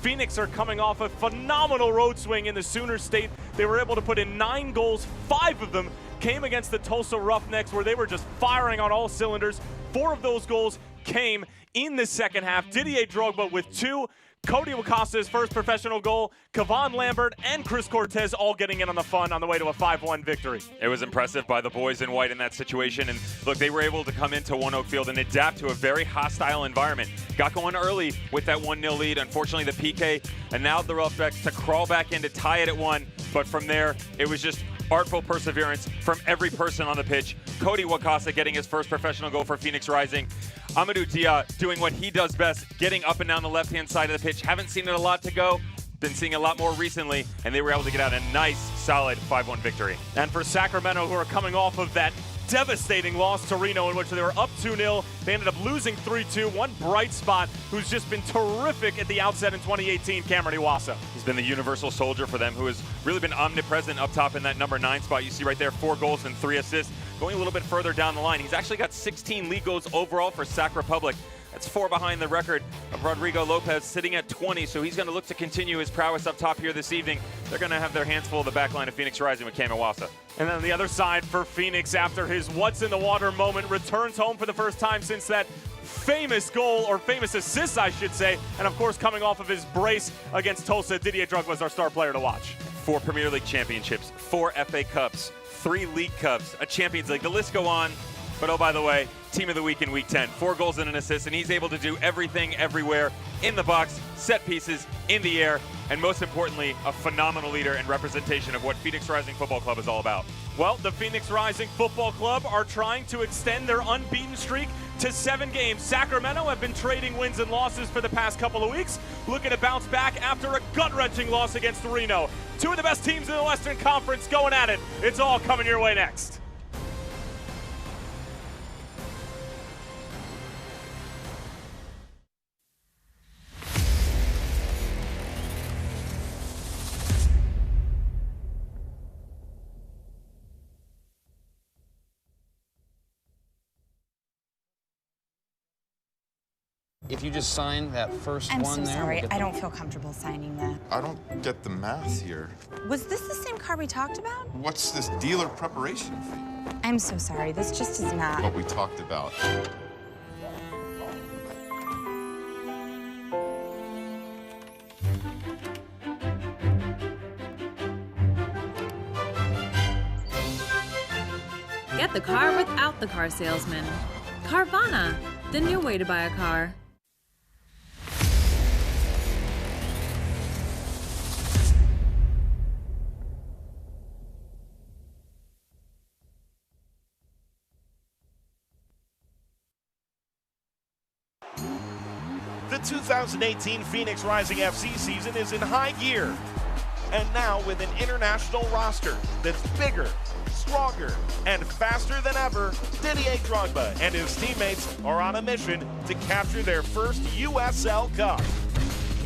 Phoenix are coming off a phenomenal road swing in the Sooner State. They were able to put in 9 goals. 5 of them came against the Tulsa Roughnecks, where they were just firing on all cylinders. 4 of those goals came in the second half. Didier Drogba with 2. Cody Wacasa's first professional goal, Kevon Lambert and Chris Cortez all getting in on the fun on the way to a 5-1 victory. It was impressive by the boys in white in that situation. And look, they were able to come into One Oak Field and adapt to a very hostile environment. Got going early with that 1-0 lead. Unfortunately, the PK allowed the Roughnecks to crawl back in to tie it at 1. But from there, it was just artful perseverance from every person on the pitch. Cody Wacasa getting his first professional goal for Phoenix Rising. Amadou Dia doing what he does best, getting up and down the left-hand side of the pitch. Haven't seen it a lot to go. Been seeing a lot more recently, and they were able to get out a nice, solid 5-1 victory. And for Sacramento, who are coming off of that devastating loss to Reno, in which they were up 2-0. They ended up losing 3-2. One bright spot who's just been terrific at the outset in 2018, Cameron Iwasa. He's been the universal soldier for them, who has really been omnipresent up top in that number 9 spot. You see right there, 4 goals and 3 assists. Going a little bit further down the line, he's actually got 16 league goals overall for Sac Republic. That's 4 behind the record of Rodrigo Lopez, sitting at 20, so he's going to look to continue his prowess up top here this evening. They're going to have their hands full of the back line of Phoenix Rising with Cam Iwasa. And then on the other side for Phoenix, after his what's in the water moment, returns home for the first time since that famous goal, or famous assist, I should say. And of course, coming off of his brace against Tulsa, Didier Drogba was our star player to watch. 4 Premier League championships, 4 FA Cups, 3 League Cups, a Champions League. The list go on. But oh, by the way, Team of the Week in Week 10. 4 goals and an assist, and he's able to do everything, everywhere, in the box, set pieces, in the air, and most importantly, a phenomenal leader and representation of what Phoenix Rising Football Club is all about. Well, the Phoenix Rising Football Club are trying to extend their unbeaten streak to 7 games. Sacramento have been trading wins and losses for the past couple of weeks, looking to bounce back after a gut-wrenching loss against Reno. 2 of the best teams in the Western Conference going at it. It's all coming your way next. If you just sign that first I'm one so there. sorry. I don't feel comfortable signing that. I don't get the math here. Was this the same car we talked about? What's this dealer preparation fee? I'm so sorry. This just is not. What we talked about. Get the car without the car salesman. Carvana, the new way to buy a car. The 2018 Phoenix Rising FC season is in high gear. And now with an international roster that's bigger, stronger, and faster than ever, Didier Drogba and his teammates are on a mission to capture their first USL Cup.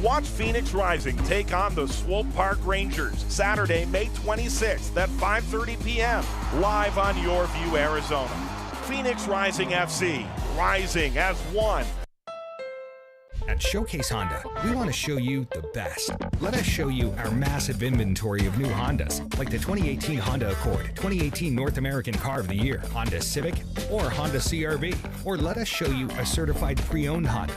Watch Phoenix Rising take on the Swope Park Rangers Saturday, May 26th at 5:30 p.m. live on Yorview, Arizona. Phoenix Rising FC, rising as one. At Showcase Honda, we want to show you the best. Let us show you our massive inventory of new Hondas, like the 2018 Honda Accord, 2018 North American Car of the Year, Honda Civic, or Honda CR-V. Or let us show you a certified pre-owned Honda,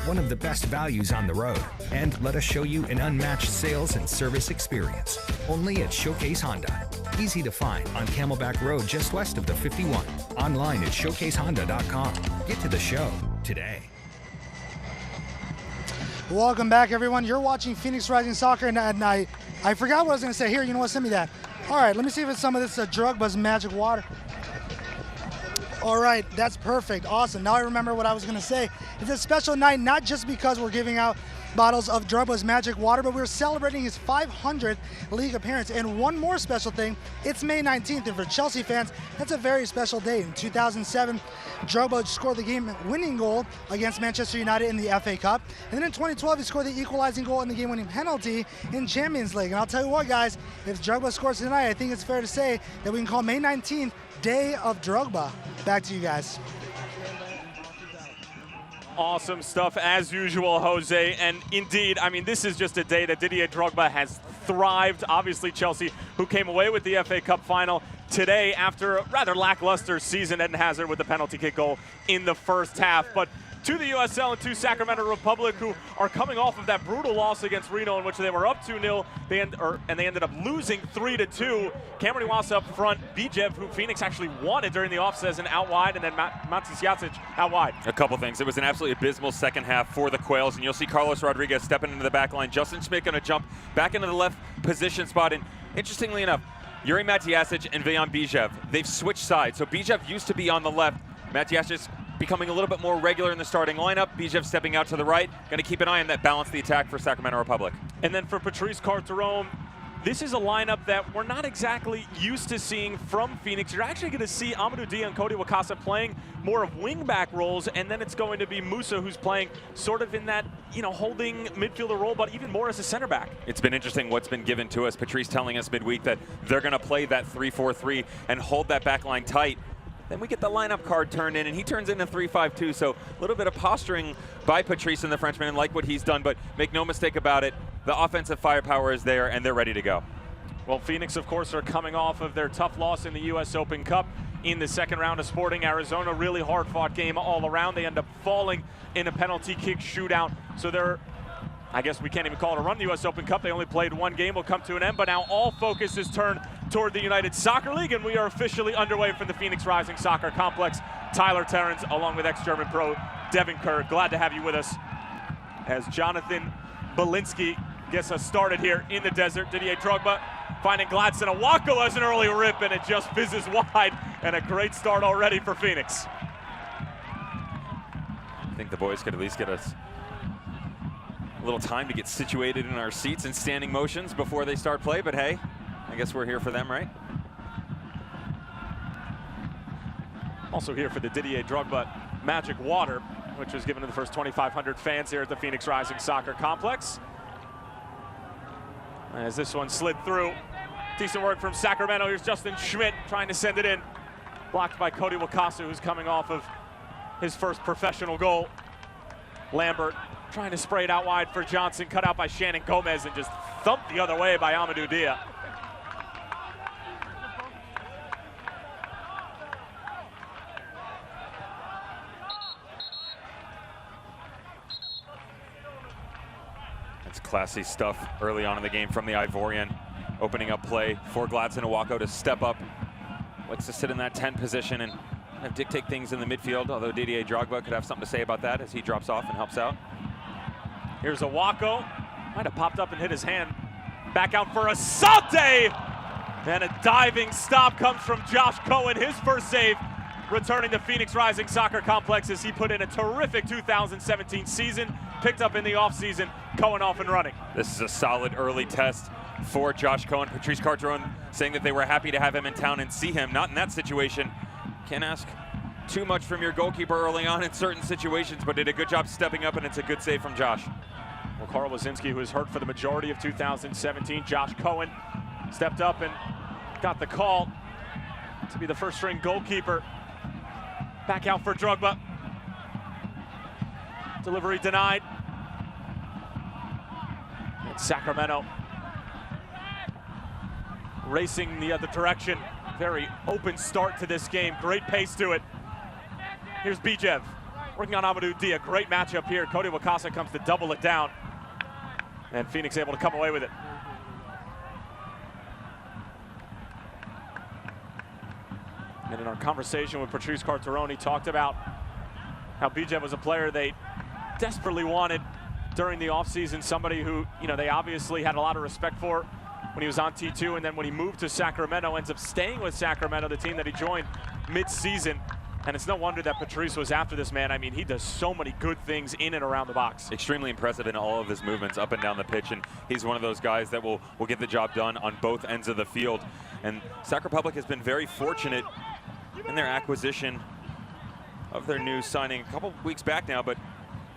one of the best values on the road. And let us show you an unmatched sales and service experience. Only at Showcase Honda. Easy to find on Camelback Road just west of the 51. Online at showcasehonda.com. Get to the show today. Welcome back, everyone. You're watching Phoenix Rising Soccer, and I forgot what I was going to say. Here, you know what? Send me that. All right, let me see if it's some of this Drogba's Magic Water. All right, that's perfect. Awesome. Now I remember what I was going to say. It's a special night, not just because we're giving out bottles of Drogba's Magic Water, but we're celebrating his 500th league appearance. And one more special thing, it's May 19th, and for Chelsea fans, that's a very special day. In 2007, Drogba scored the game-winning goal against Manchester United in the FA Cup. And then in 2012, he scored the equalizing goal in the game-winning penalty in Champions League. And I'll tell you what, guys, if Drogba scores tonight, I think it's fair to say that we can call May 19th Day of Drogba. Back to you guys. Awesome stuff as usual, Jose. And indeed, I mean, this is just a day that Didier Drogba has thrived. Obviously, Chelsea, who came away with the FA Cup final today after a rather lackluster season. Eden Hazard with the penalty kick goal in the first half. But to the USL and to Sacramento Republic, who are coming off of that brutal loss against Reno, in which they were up 2-0, and they ended up losing 3-2. Cameron Iwasa up front, Bijev, who Phoenix actually wanted during the offseason, out wide, and then Matis Jacic out wide. A couple things. It was an absolutely abysmal second half for the Quails, and you'll see Carlos Rodriguez stepping into the back line. Justin Schmidt going to jump back into the left position spot, and interestingly enough, Yuri Matiasic and Vejan Bijev, they've switched sides. So Bijev used to be on the left. Matiasic becoming a little bit more regular in the starting lineup. Bijev stepping out to the right. Going to keep an eye on that balance the attack for Sacramento Republic. And then for Patrice Carteron, this is a lineup that we're not exactly used to seeing from Phoenix. You're actually going to see Amadou Dia and Cody Wakasa playing more of wing-back roles, and then it's going to be Musa who's playing sort of in that, holding midfielder role, but even more as a center back. It's been interesting what's been given to us. Patrice telling us midweek that they're going to play that 3-4-3 and hold that back line tight. Then we get the lineup card turned in, and he turns into 3-5-2. So a little bit of posturing by Patrice and the Frenchman, and like what he's done. But make no mistake about it, the offensive firepower is there, and they're ready to go. Well, Phoenix, of course, are coming off of their tough loss in the U.S. Open Cup in the second round of Sporting Arizona. Really hard-fought game all around. They end up falling in a penalty kick shootout. So they're, I guess we can't even call it a run, the U.S. Open Cup. They only played one game, will come to an end, but now all focus is turned toward the United Soccer League, and we are officially underway from the Phoenix Rising Soccer Complex. Tyler Terrence, along with ex-German pro Devin Kerr, glad to have you with us as Jonathan Belinsky gets us started here in the desert. Didier Drogba finding Gladson Awako as an early rip, and it just fizzes wide, and a great start already for Phoenix. I think the boys could at least get us a little time to get situated in our seats and standing motions before they start play, but hey, I guess we're here for them, right? Also here for the Didier Drogba Magic Water, which was given to the first 2,500 fans here at the Phoenix Rising Soccer Complex. As this one slid through, decent work from Sacramento. Here's Justin Schmidt trying to send it in. Blocked by Cody Wakasu, who's coming off of his first professional goal. Lambert trying to spray it out wide for Johnson, cut out by Shannon Gomez, and just thumped the other way by Amadou Dia. It's classy stuff early on in the game from the Ivorian. Opening up play for Gladson Awako to step up. Likes to sit in that 10 position and kind of dictate things in the midfield, although Didier Drogba could have something to say about that as he drops off and helps out. Here's Awako. Might have popped up and hit his hand. Back out for Asante! And a diving stop comes from Josh Cohen, his first save, returning to Phoenix Rising Soccer Complex as he put in a terrific 2017 season, picked up in the offseason, Cohen off and running. This is a solid early test for Josh Cohen. Patrice Carteron saying that they were happy to have him in town and see him. Not in that situation. Can't ask too much from your goalkeeper early on in certain situations, but did a good job stepping up, and it's a good save from Josh. Well, Carl Wazinski, who was hurt for the majority of 2017, Josh Cohen stepped up and got the call to be the first-string goalkeeper. Back out for Drogba. Delivery denied. And Sacramento racing the other direction. Very open start to this game. Great pace to it. Here's Bijev working on Amadou Dia. Great matchup here. Cody Wakasa comes to double it down. And Phoenix able to come away with it. And in our conversation with Patrice Carteron, he talked about how Bijev was a player they desperately wanted during the offseason, somebody who, they obviously had a lot of respect for when he was on T2, and then when he moved to Sacramento, ends up staying with Sacramento, the team that he joined mid-season. And it's no wonder that Patrice was after this man. I mean, he does so many good things in and around the box. Extremely impressive in all of his movements up and down the pitch, and he's one of those guys that will get the job done on both ends of the field. And Sac Republic has been very fortunate in their acquisition of their new signing a couple weeks back now, but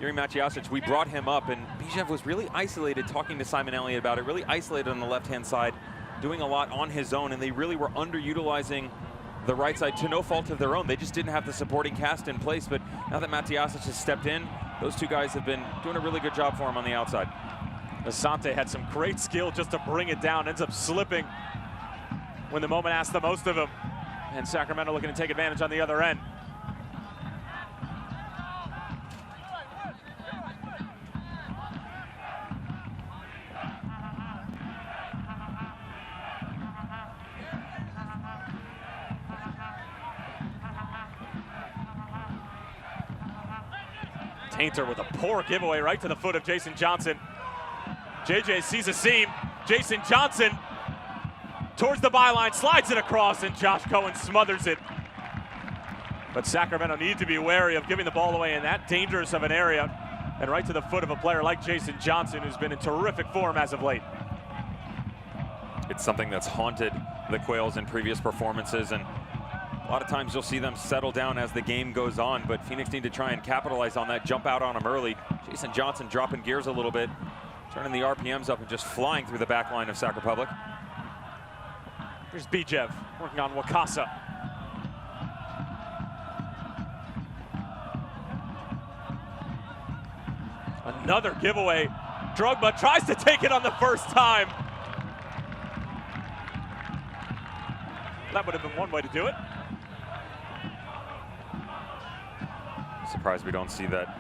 Yuri Matiasic, we brought him up, and Bijev was really isolated, talking to Simon Elliott about it, really isolated on the left-hand side, doing a lot on his own, and they really were underutilizing the right side to no fault of their own. They just didn't have the supporting cast in place, but now that Matiasic has stepped in, those two guys have been doing a really good job for him on the outside. Asante had some great skill just to bring it down, ends up slipping when the moment asked the most of him. And Sacramento looking to take advantage on the other end. Tainter with a poor giveaway right to the foot of Jason Johnson. JJ sees a seam. Jason Johnson towards the byline, slides it across, and Josh Cohen smothers it. But Sacramento need to be wary of giving the ball away in that dangerous of an area, and right to the foot of a player like Jason Johnson, who's been in terrific form as of late. It's something that's haunted the Quails in previous performances, and a lot of times you'll see them settle down as the game goes on, but Phoenix need to try and capitalize on that, jump out on them early. Jason Johnson dropping gears a little bit, turning the RPMs up and just flying through the back line of Sac Republic. Here's Bijev working on Wakasa. Another giveaway. Drogba tries to take it on the first time. That would have been one way to do it. Surprised we don't see that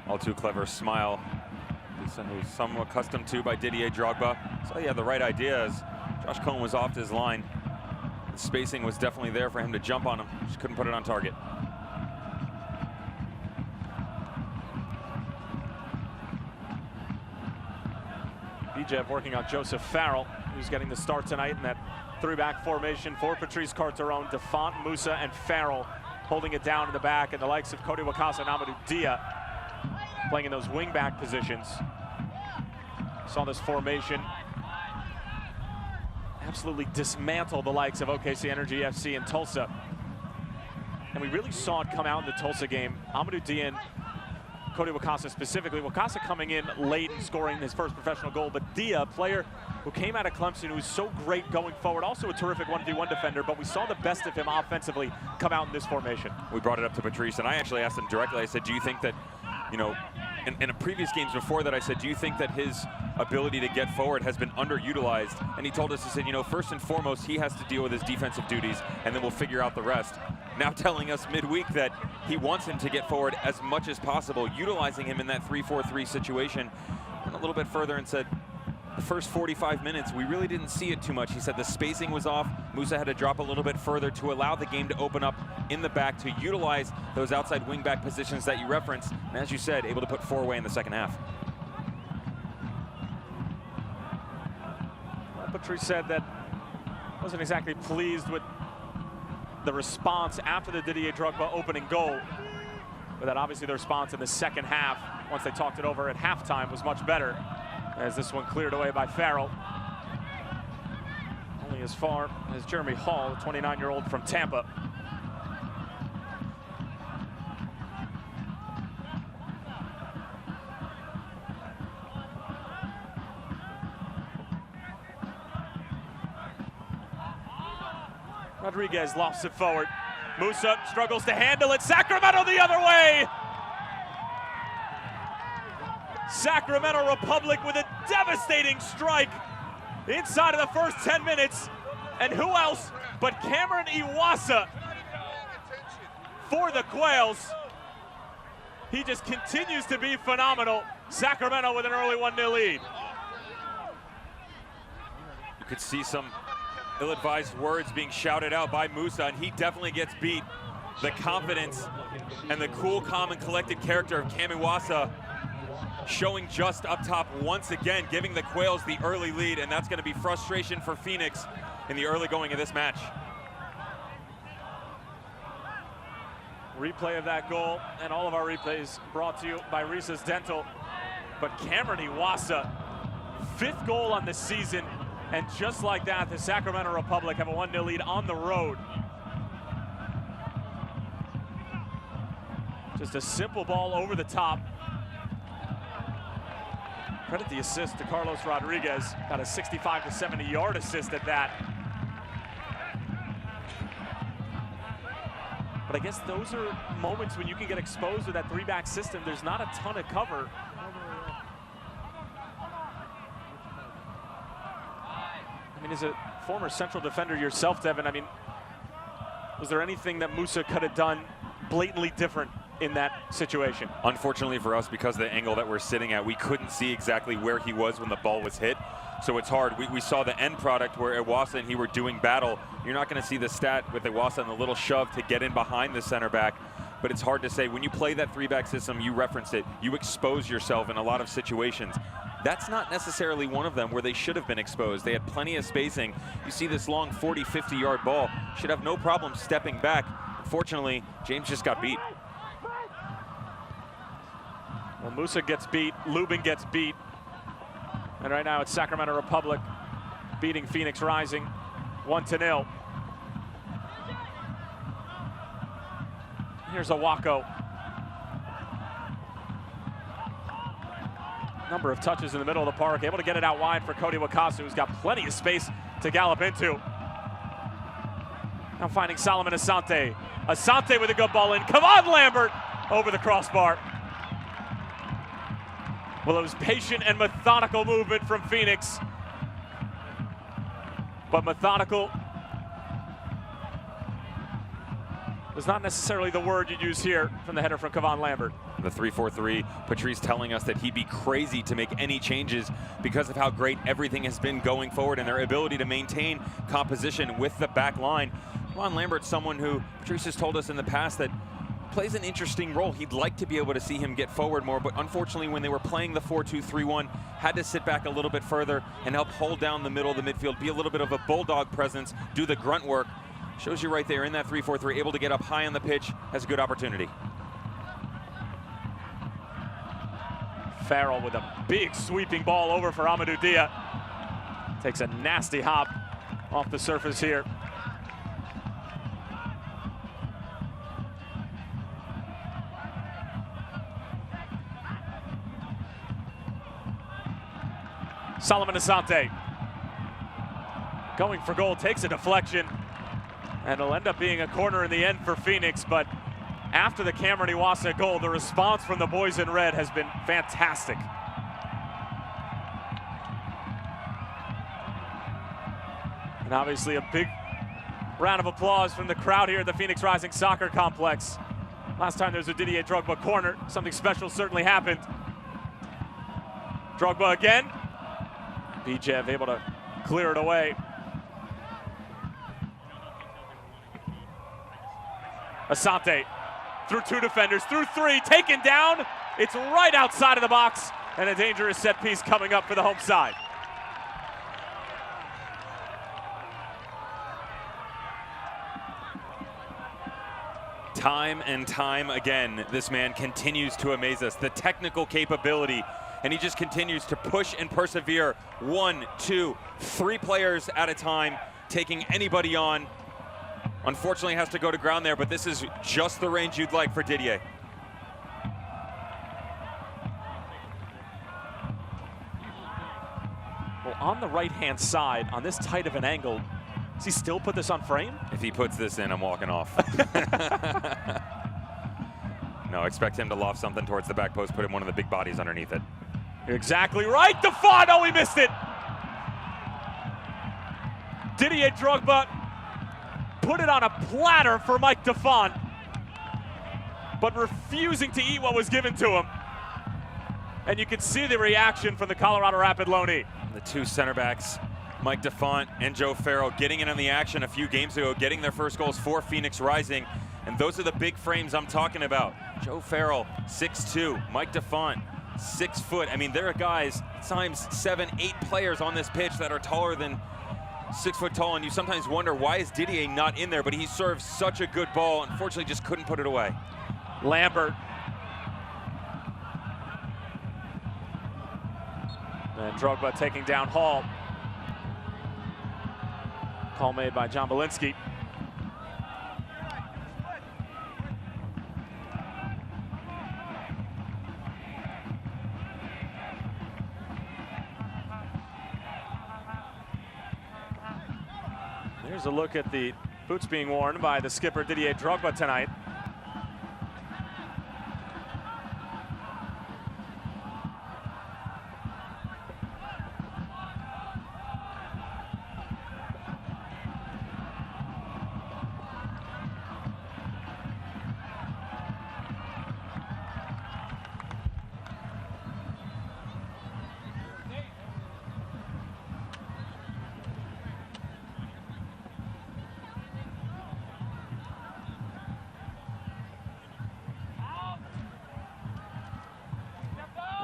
all too clever smile who's somewhat accustomed to by Didier Drogba. So he had the right idea as Josh Cohen was off his line. The spacing was definitely there for him to jump on him. Just couldn't put it on target. Bijev working on Joseph Farrell, who's getting the start tonight in that three-back formation for Patrice Carteron, Defont, Musa, and Farrell holding it down in the back, and the likes of Cody Wakasa and Amadou Dia playing in those wing-back positions. Saw this formation absolutely dismantle the likes of OKC Energy FC and Tulsa. And we really saw it come out in the Tulsa game. Amadou Dia and Cody Wakasa specifically. Wakasa coming in late and scoring his first professional goal, but Dia, a player who came out of Clemson, who was so great going forward, also a terrific 1v1 defender, but we saw the best of him offensively come out in this formation. We brought it up to Patrice, and I actually asked him directly. I said, do you think that, you know, in previous games before that, I said, do you think that his ability to get forward has been underutilized? And he told us, he said, you know, first and foremost, he has to deal with his defensive duties, and then we'll figure out the rest. Now telling us midweek that he wants him to get forward as much as possible, utilizing him in that 3-4-3 situation. Went a little bit further and said, the first 45 minutes, we really didn't see it too much. He said the spacing was off. Musa had to drop a little bit further to allow the game to open up in the back, to utilize those outside wing-back positions that you referenced. And as you said, able to put 4 away in the second half. Well, Patrice said that wasn't exactly pleased with the response after the Didier Drogba opening goal, but that obviously the response in the second half, once they talked it over at halftime, was much better, as this one cleared away by Farrell. Only as far as Jeremy Hall, the 29-year-old from Tampa. Rodriguez lofts it forward. Musa struggles to handle it. Sacramento the other way. Sacramento Republic with a devastating strike inside of the first 10 minutes. And who else but Cameron Iwasa for the Quails. He just continues to be phenomenal. Sacramento with an early 1-0 lead. You could see some ill-advised words being shouted out by Musa, and he definitely gets beat. The confidence and the cool, calm, and collected character of Cam Iwasa showing just up top once again, giving the Quails the early lead, and that's going to be frustration for Phoenix in the early going of this match. Replay of that goal, and all of our replays brought to you by Reese's Dental. But Cameron Iwasa, 5th goal on the season, and just like that, the Sacramento Republic have a 1-0 lead on the road. Just a simple ball over the top. Credit the assist to Carlos Rodriguez. Got a 65 to 70 yard assist at that. But I guess those are moments when you can get exposed with that three-back system. There's not a ton of cover. I mean, as a former central defender yourself, Devin, I mean, was there anything that Musa could have done blatantly different in that situation? Unfortunately for us, because of the angle that we're sitting at, we couldn't see exactly where he was when the ball was hit. So it's hard. We saw the end product where Iwasa and he were doing battle. You're not going to see the stat with Iwasa and the little shove to get in behind the center back. But it's hard to say. When you play that three-back system, you referenced it, you expose yourself in a lot of situations. That's not necessarily one of them where they should have been exposed. They had plenty of spacing. You see this long 40, 50-yard ball, should have no problem stepping back. Unfortunately, James just got beat. Well, Musa gets beat, Lubin gets beat. And right now it's Sacramento Republic beating Phoenix Rising 1-0. Here's Awako. Number of touches in the middle of the park, able to get it out wide for Cody Wakasu, who's got plenty of space to gallop into. Now finding Solomon Asante. Asante with a good ball in. Kevon Lambert over the crossbar. Well, it was patient and methodical movement from Phoenix. But methodical is not necessarily the word you'd use here from the header from Kevon Lambert. The 3-4-3, Patrice telling us that he'd be crazy to make any changes because of how great everything has been going forward and their ability to maintain composition with the back line. Kevon Lambert's someone who Patrice has told us in the past that plays an interesting role. He'd like to be able to see him get forward more, but unfortunately when they were playing the 4-2-3-1, had to sit back a little bit further and help hold down the middle of the midfield, be a little bit of a bulldog presence, do the grunt work. Shows you right there in that 3-4-3, able to get up high on the pitch, has a good opportunity. Farrell with a big sweeping ball over for Amadou Dia. Takes a nasty hop off the surface here. Solomon Asante going for goal, takes a deflection, and it'll end up being a corner in the end for Phoenix. But after the Cameron Iwasa goal, the response from the boys in red has been fantastic. And obviously a big round of applause from the crowd here at the Phoenix Rising Soccer Complex. Last time there was a Didier Drogba corner, something special certainly happened. Drogba again. Bijev able to clear it away. Asante through two defenders, through three, taken down. It's right outside of the box, and a dangerous set piece coming up for the home side. Time and time again, this man continues to amaze us. The technical capability, and he just continues to push and persevere. 1, 2, 3 players at a time, taking anybody on. Unfortunately has to go to ground there, but this is just the range you'd like for Didier. Well, on the right-hand side, on this tight of an angle, does he still put this on frame? If he puts this in, I'm walking off. No, expect him to loft something towards the back post, put him one of the big bodies underneath it. You're exactly right, Defon, oh, he missed it. Didier Drogba put it on a platter for Mike Defon, but refusing to eat what was given to him. And you can see the reaction from the Colorado Rapid loanee. The two center backs, Mike Defont and Joe Farrell, getting in on the action a few games ago, getting their first goals for Phoenix Rising. And those are the big frames I'm talking about. Joe Farrell, 6'2", Mike Defont, 6 foot. I mean, there are guys, times 7, 8 players on this pitch that are taller than 6 foot tall, and you sometimes wonder, why is Didier not in there? But he serves such a good ball, unfortunately just couldn't put it away. Lambert. And Drogba taking down Hall. Call made by John Belinsky. Here's a look at the boots being worn by the skipper Didier Drogba tonight.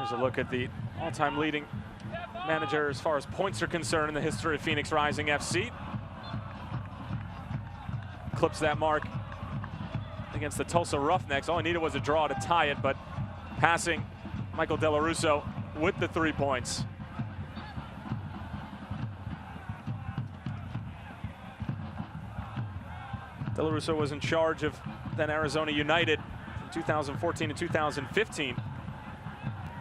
Here's a look at the all-time leading manager as far as points are concerned in the history of Phoenix Rising FC. Clips that mark against the Tulsa Roughnecks. All he needed was a draw to tie it, but passing Michael De La Russo with the 3 points. De La Russo was in charge of then Arizona United from 2014 to 2015.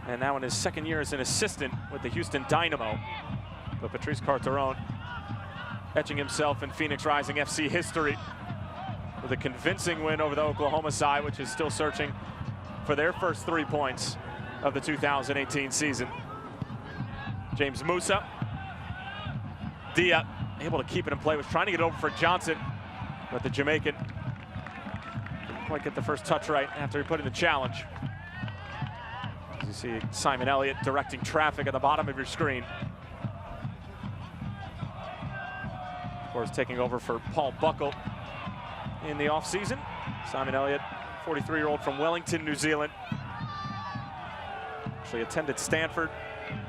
And now in his second year as an assistant with the Houston Dynamo. But Patrice Carteron etching himself in Phoenix Rising FC history with a convincing win over the Oklahoma side, which is still searching for their first 3 points of the 2018 season. James Musa. Dia able to keep it in play, was trying to get over for Johnson, but the Jamaican didn't quite get the first touch right after he put in the challenge. As you see Simon Elliott directing traffic at the bottom of your screen. Of course, taking over for Paul Buckle in the offseason. Simon Elliott, 43-year-old from Wellington, New Zealand. Actually attended Stanford,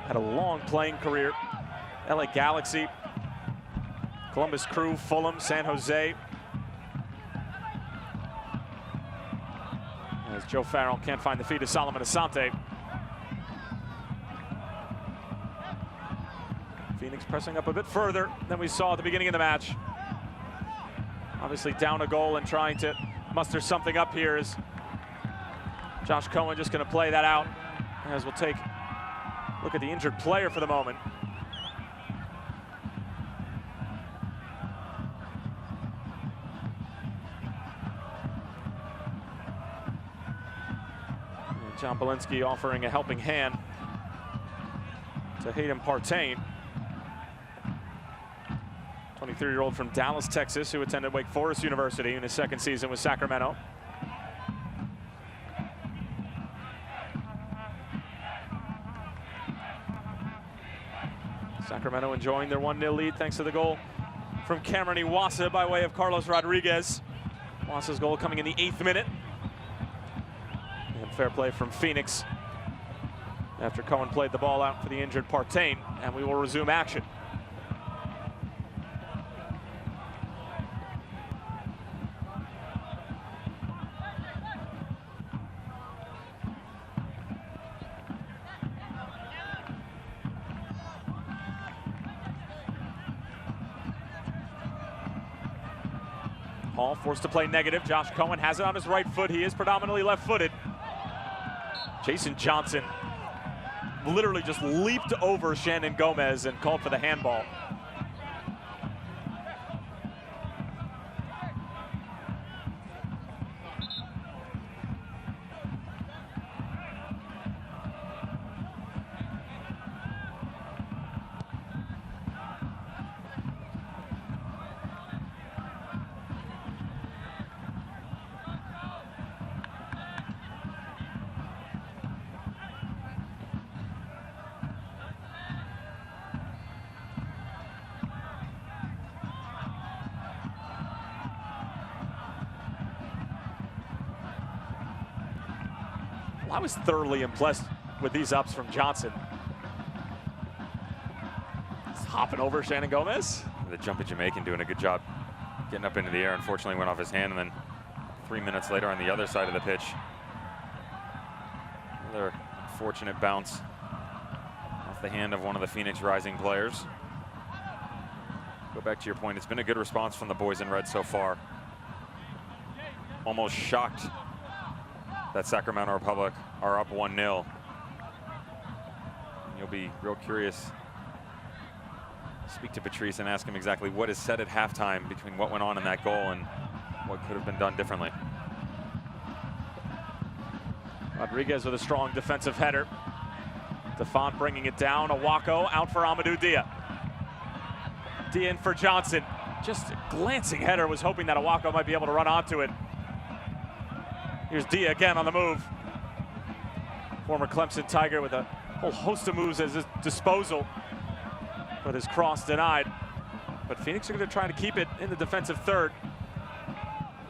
had a long playing career. LA Galaxy, Columbus Crew, Fulham, San Jose. As Joe Farrell can't find the feet of Solomon Asante. Phoenix pressing up a bit further than we saw at the beginning of the match. Obviously down a goal and trying to muster something up here is Josh Cohen just going to play that out as we'll take a look at the injured player for the moment. And John Belinsky offering a helping hand to Hayden Partain. 23-year-old from Dallas, Texas, who attended Wake Forest University in his second season with Sacramento. Sacramento enjoying their 1-0 lead thanks to the goal from Cameron Iwasa by way of Carlos Rodriguez. Iwasa's goal coming in the 8th minute. And fair play from Phoenix after Cohen played the ball out for the injured Partain, and we will resume action. Hall forced to play negative. Josh Cohen has it on his right foot. He is predominantly left-footed. Jason Johnson literally just leaped over Shannon Gomez and called for the handball. I was thoroughly impressed with these ups from Johnson. He's hopping over Shannon Gomez. The jumpy Jamaican doing a good job getting up into the air. Unfortunately went off his hand, and then 3 minutes later on the other side of the pitch, another fortunate bounce off the hand of one of the Phoenix Rising players. Go back to your point, it's been a good response from the boys in red so far. Almost shocked that Sacramento Republic are up 1-0. You'll be real curious. Speak to Patrice and ask him exactly what is said at halftime between what went on in that goal and what could have been done differently. Rodriguez with a strong defensive header. Defont bringing it down. Awako out for Amadou Dia. Dia in for Johnson. Just a glancing header, was hoping that Awako might be able to run onto it. Here's Dia again on the move. Former Clemson Tiger with a whole host of moves at his disposal, but his cross denied. But Phoenix are going to try to keep it in the defensive third.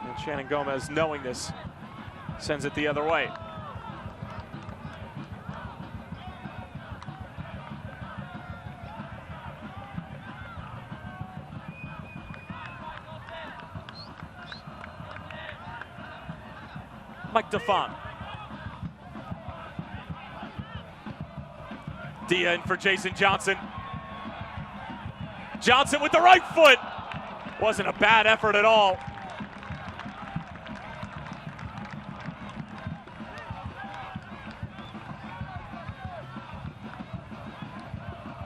And Shannon Gomez, knowing this, sends it the other way. Mike Defant. Dia in for Jason Johnson. Johnson with the right foot. Wasn't a bad effort at all.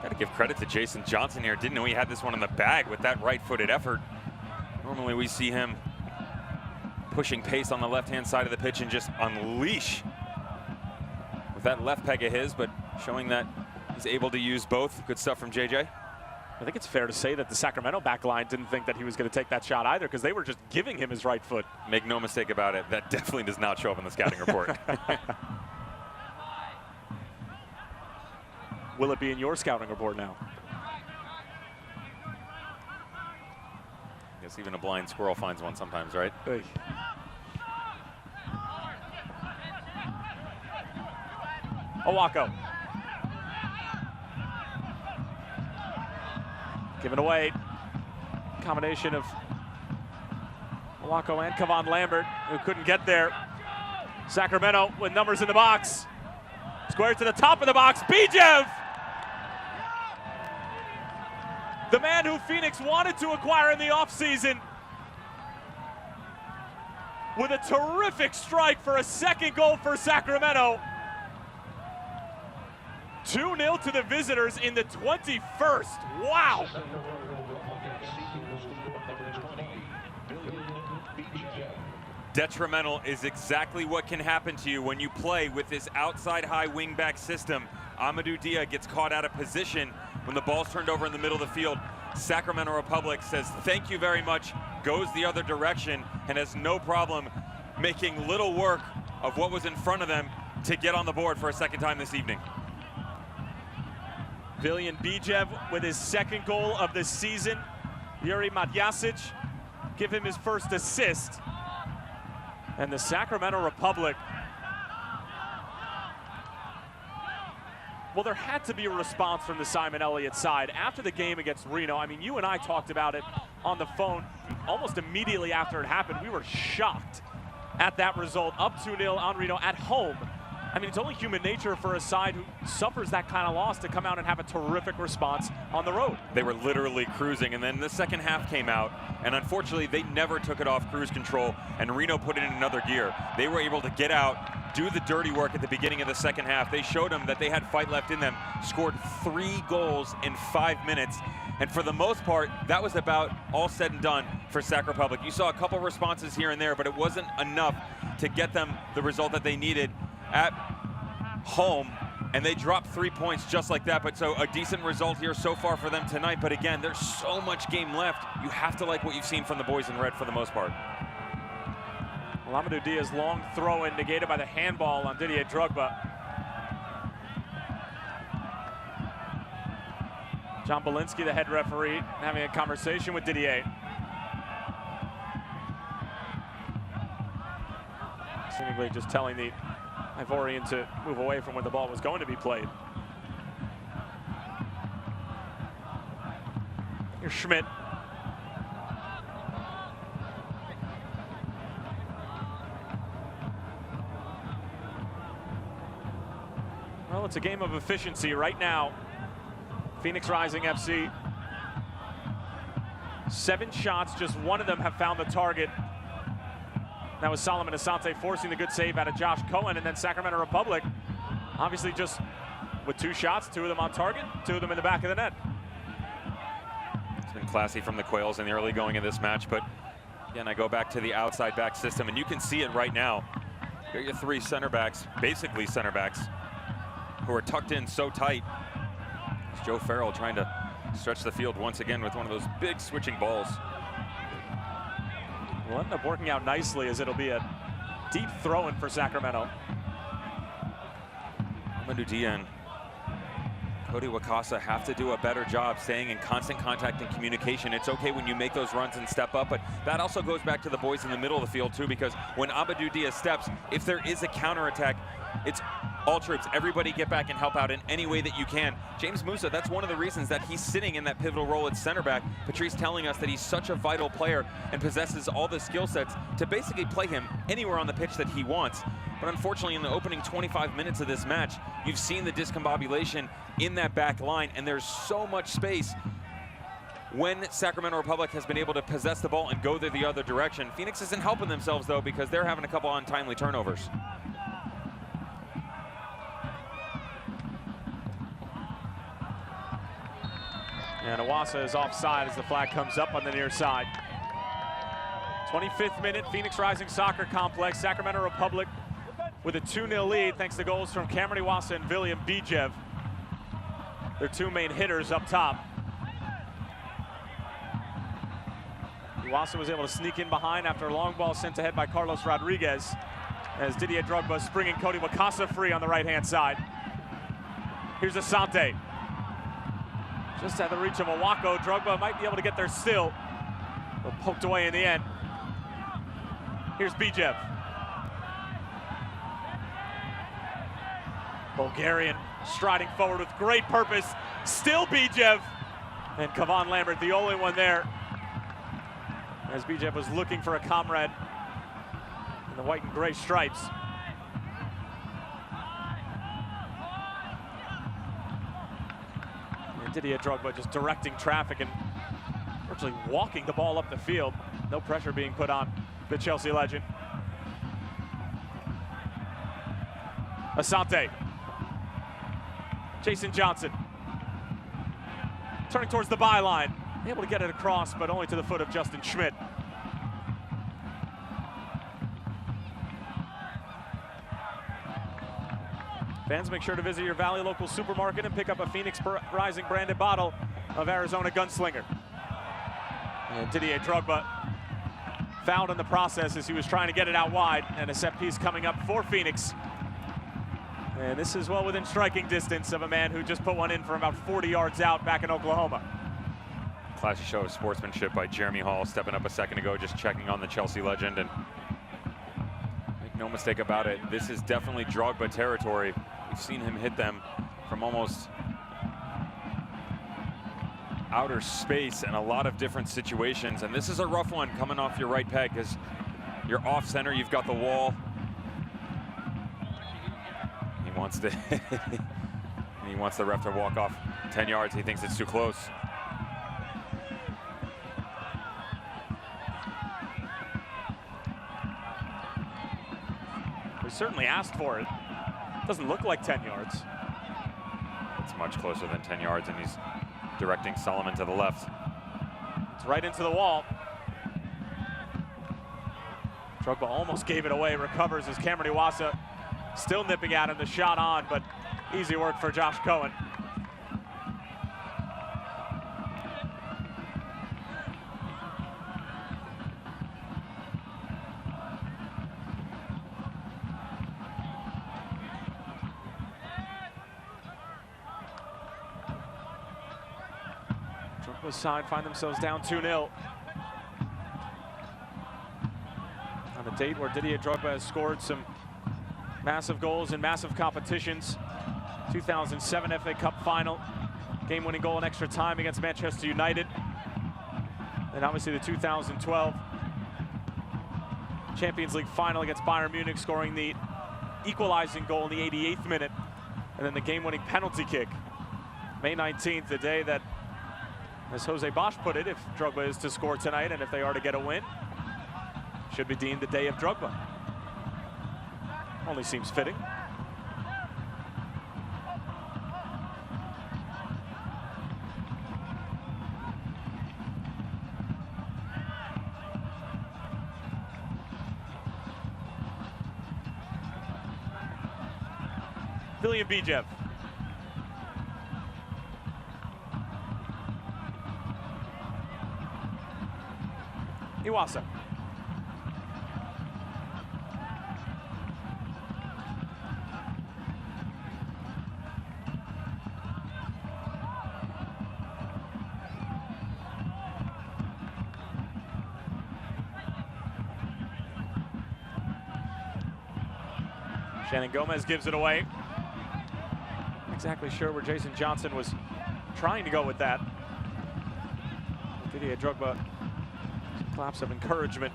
Got to give credit to Jason Johnson here. Didn't know he had this one in the bag with that right-footed effort. Normally we see him pushing pace on the left-hand side of the pitch and just unleash with that left peg of his, but showing that he's able to use both. Good stuff from JJ. I think it's fair to say that the Sacramento back line didn't think that he was going to take that shot either, because they were just giving him his right foot. Make no mistake about it, that definitely does not show up in the scouting report. Will it be in your scouting report now? I guess even a blind squirrel finds one sometimes, right? Hey. Owako. Given away. Combination of Owako and Kevon Lambert, who couldn't get there. Sacramento with numbers in the box. Square to the top of the box. Bijev! The man who Phoenix wanted to acquire in the offseason, with a terrific strike for a second goal for Sacramento. 2-0 to the visitors in the 21st. Wow. Detrimental is exactly what can happen to you when you play with this outside high wingback system. Amadou Dia gets caught out of position when the ball's turned over in the middle of the field. Sacramento Republic says thank you very much, goes the other direction, and has no problem making little work of what was in front of them to get on the board for a second time this evening. Viljan Bijev with his second goal of the season. Yuri Madjasic give him his first assist. And the Sacramento Republic, well, there had to be a response from the Simon Elliott side after the game against Reno. I mean, you and I talked about it on the phone almost immediately after it happened. We were shocked at that result, up 2-0 on Reno at home. I mean, it's only human nature for a side who suffers that kind of loss to come out and have a terrific response on the road. They were literally cruising, and then the second half came out, and unfortunately, they never took it off cruise control, and Reno put it in another gear. They were able to get out, do the dirty work at the beginning of the second half. They showed them that they had fight left in them, scored 3 goals in 5 minutes, and for the most part, that was about all said and done for Sac Republic. You saw a couple responses here and there, but it wasn't enough to get them the result that they needed at home, and they dropped 3 points just like that. But so a decent result here so far for them tonight, but again, there's so much game left. You have to like what you've seen from the boys in red for the most part. Well, Amadou Dia's long throw-in negated by the handball on Didier Drogba. John Belinsky, the head referee, having a conversation with Didier. Seemingly just telling the Ivorian to move away from where the ball was going to be played. Here's Schmidt. Well, it's a game of efficiency right now. Phoenix Rising FC. 7 shots, just 1 of them have found the target. That was Solomon Asante forcing the good save out of Josh Cohen, and then Sacramento Republic, obviously just with 2 shots, 2 of them on target, 2 of them in the back of the net. It's been classy from the Quails in the early going of this match, but again, I go back to the outside back system, and you can see it right now. Here are your 3 center backs, basically center backs, who are tucked in so tight. It's Joe Farrell trying to stretch the field once again with one of those big switching balls. Will end up working out nicely, as it'll be a deep throw-in for Sacramento. Amadou Dia and Cody Wakasa have to do a better job staying in constant contact and communication. It's okay when you make those runs and step up, but that also goes back to the boys in the middle of the field too, because when Amadou Dia steps, if there is a counterattack, it's all troops, everybody get back and help out in any way that you can. James Musa, that's one of the reasons that he's sitting in that pivotal role at center back. Patrice telling us that he's such a vital player and possesses all the skill sets to basically play him anywhere on the pitch that he wants. But unfortunately, in the opening 25 minutes of this match, you've seen the discombobulation in that back line, and there's so much space when Sacramento Republic has been able to possess the ball and go the other direction. Phoenix isn't helping themselves, though, because they're having a couple untimely turnovers. And Iwasa is offside as the flag comes up on the near side. 25th minute, Phoenix Rising Soccer Complex. Sacramento Republic with a 2-0 lead thanks to goals from Cameron Iwasa and William Bijev. Their two main hitters up top. Iwasa was able to sneak in behind after a long ball sent ahead by Carlos Rodriguez, as Didier Drogba springing Cody Wakasa free on the right-hand side. Here's Asante. Just at the reach of Awako, Drogba might be able to get there still, but poked away in the end. Here's Bijev. Bulgarian striding forward with great purpose. Still Bijev. And Kavan Lambert, the only one there, as Bijev was looking for a comrade in the white and gray stripes. And Didier Drogba just directing traffic and virtually walking the ball up the field. No pressure being put on the Chelsea legend. Asante. Jason Johnson. Turning towards the byline. Able to get it across, but only to the foot of Justin Schmidt. Fans, make sure to visit your Valley local supermarket and pick up a Phoenix Rising branded bottle of Arizona Gunslinger. And Didier Drogba fouled in the process as he was trying to get it out wide, and a set piece coming up for Phoenix. And this is well within striking distance of a man who just put one in from about 40 yards out back in Oklahoma. Classic show of sportsmanship by Jeremy Hall, stepping up a second ago, just checking on the Chelsea legend. And make no mistake about it, this is definitely Drogba territory. We've seen him hit them from almost outer space in a lot of different situations. And this is a rough one coming off your right peg, because you're off center, you've got the wall. He wants to he wants the ref to walk off 10 yards. He thinks it's too close. We certainly asked for it. Doesn't look like 10 yards. It's much closer than 10 yards, and he's directing Solomon to the left. It's right into the wall. Drogba almost gave it away, recovers as Cameron Iwasa still nipping at him, the shot on, but easy work for Josh Cohen. Drogba's side find themselves down 2-0. On a date where Didier Drogba has scored some massive goals in massive competitions. 2007 FA Cup final, game-winning goal in extra time against Manchester United. And obviously the 2012 Champions League final against Bayern Munich, scoring the equalizing goal in the 88th minute. And then the game-winning penalty kick. May 19th, the day that, as Jose Bosch put it, if Drogba is to score tonight and if they are to get a win, should be deemed the day of Drogba. Only seems fitting. William Bijev. Iwasa. Shannon Gomez gives it away. exactly sure where Jason Johnson was trying to go with that. Didier Drogba, claps of encouragement.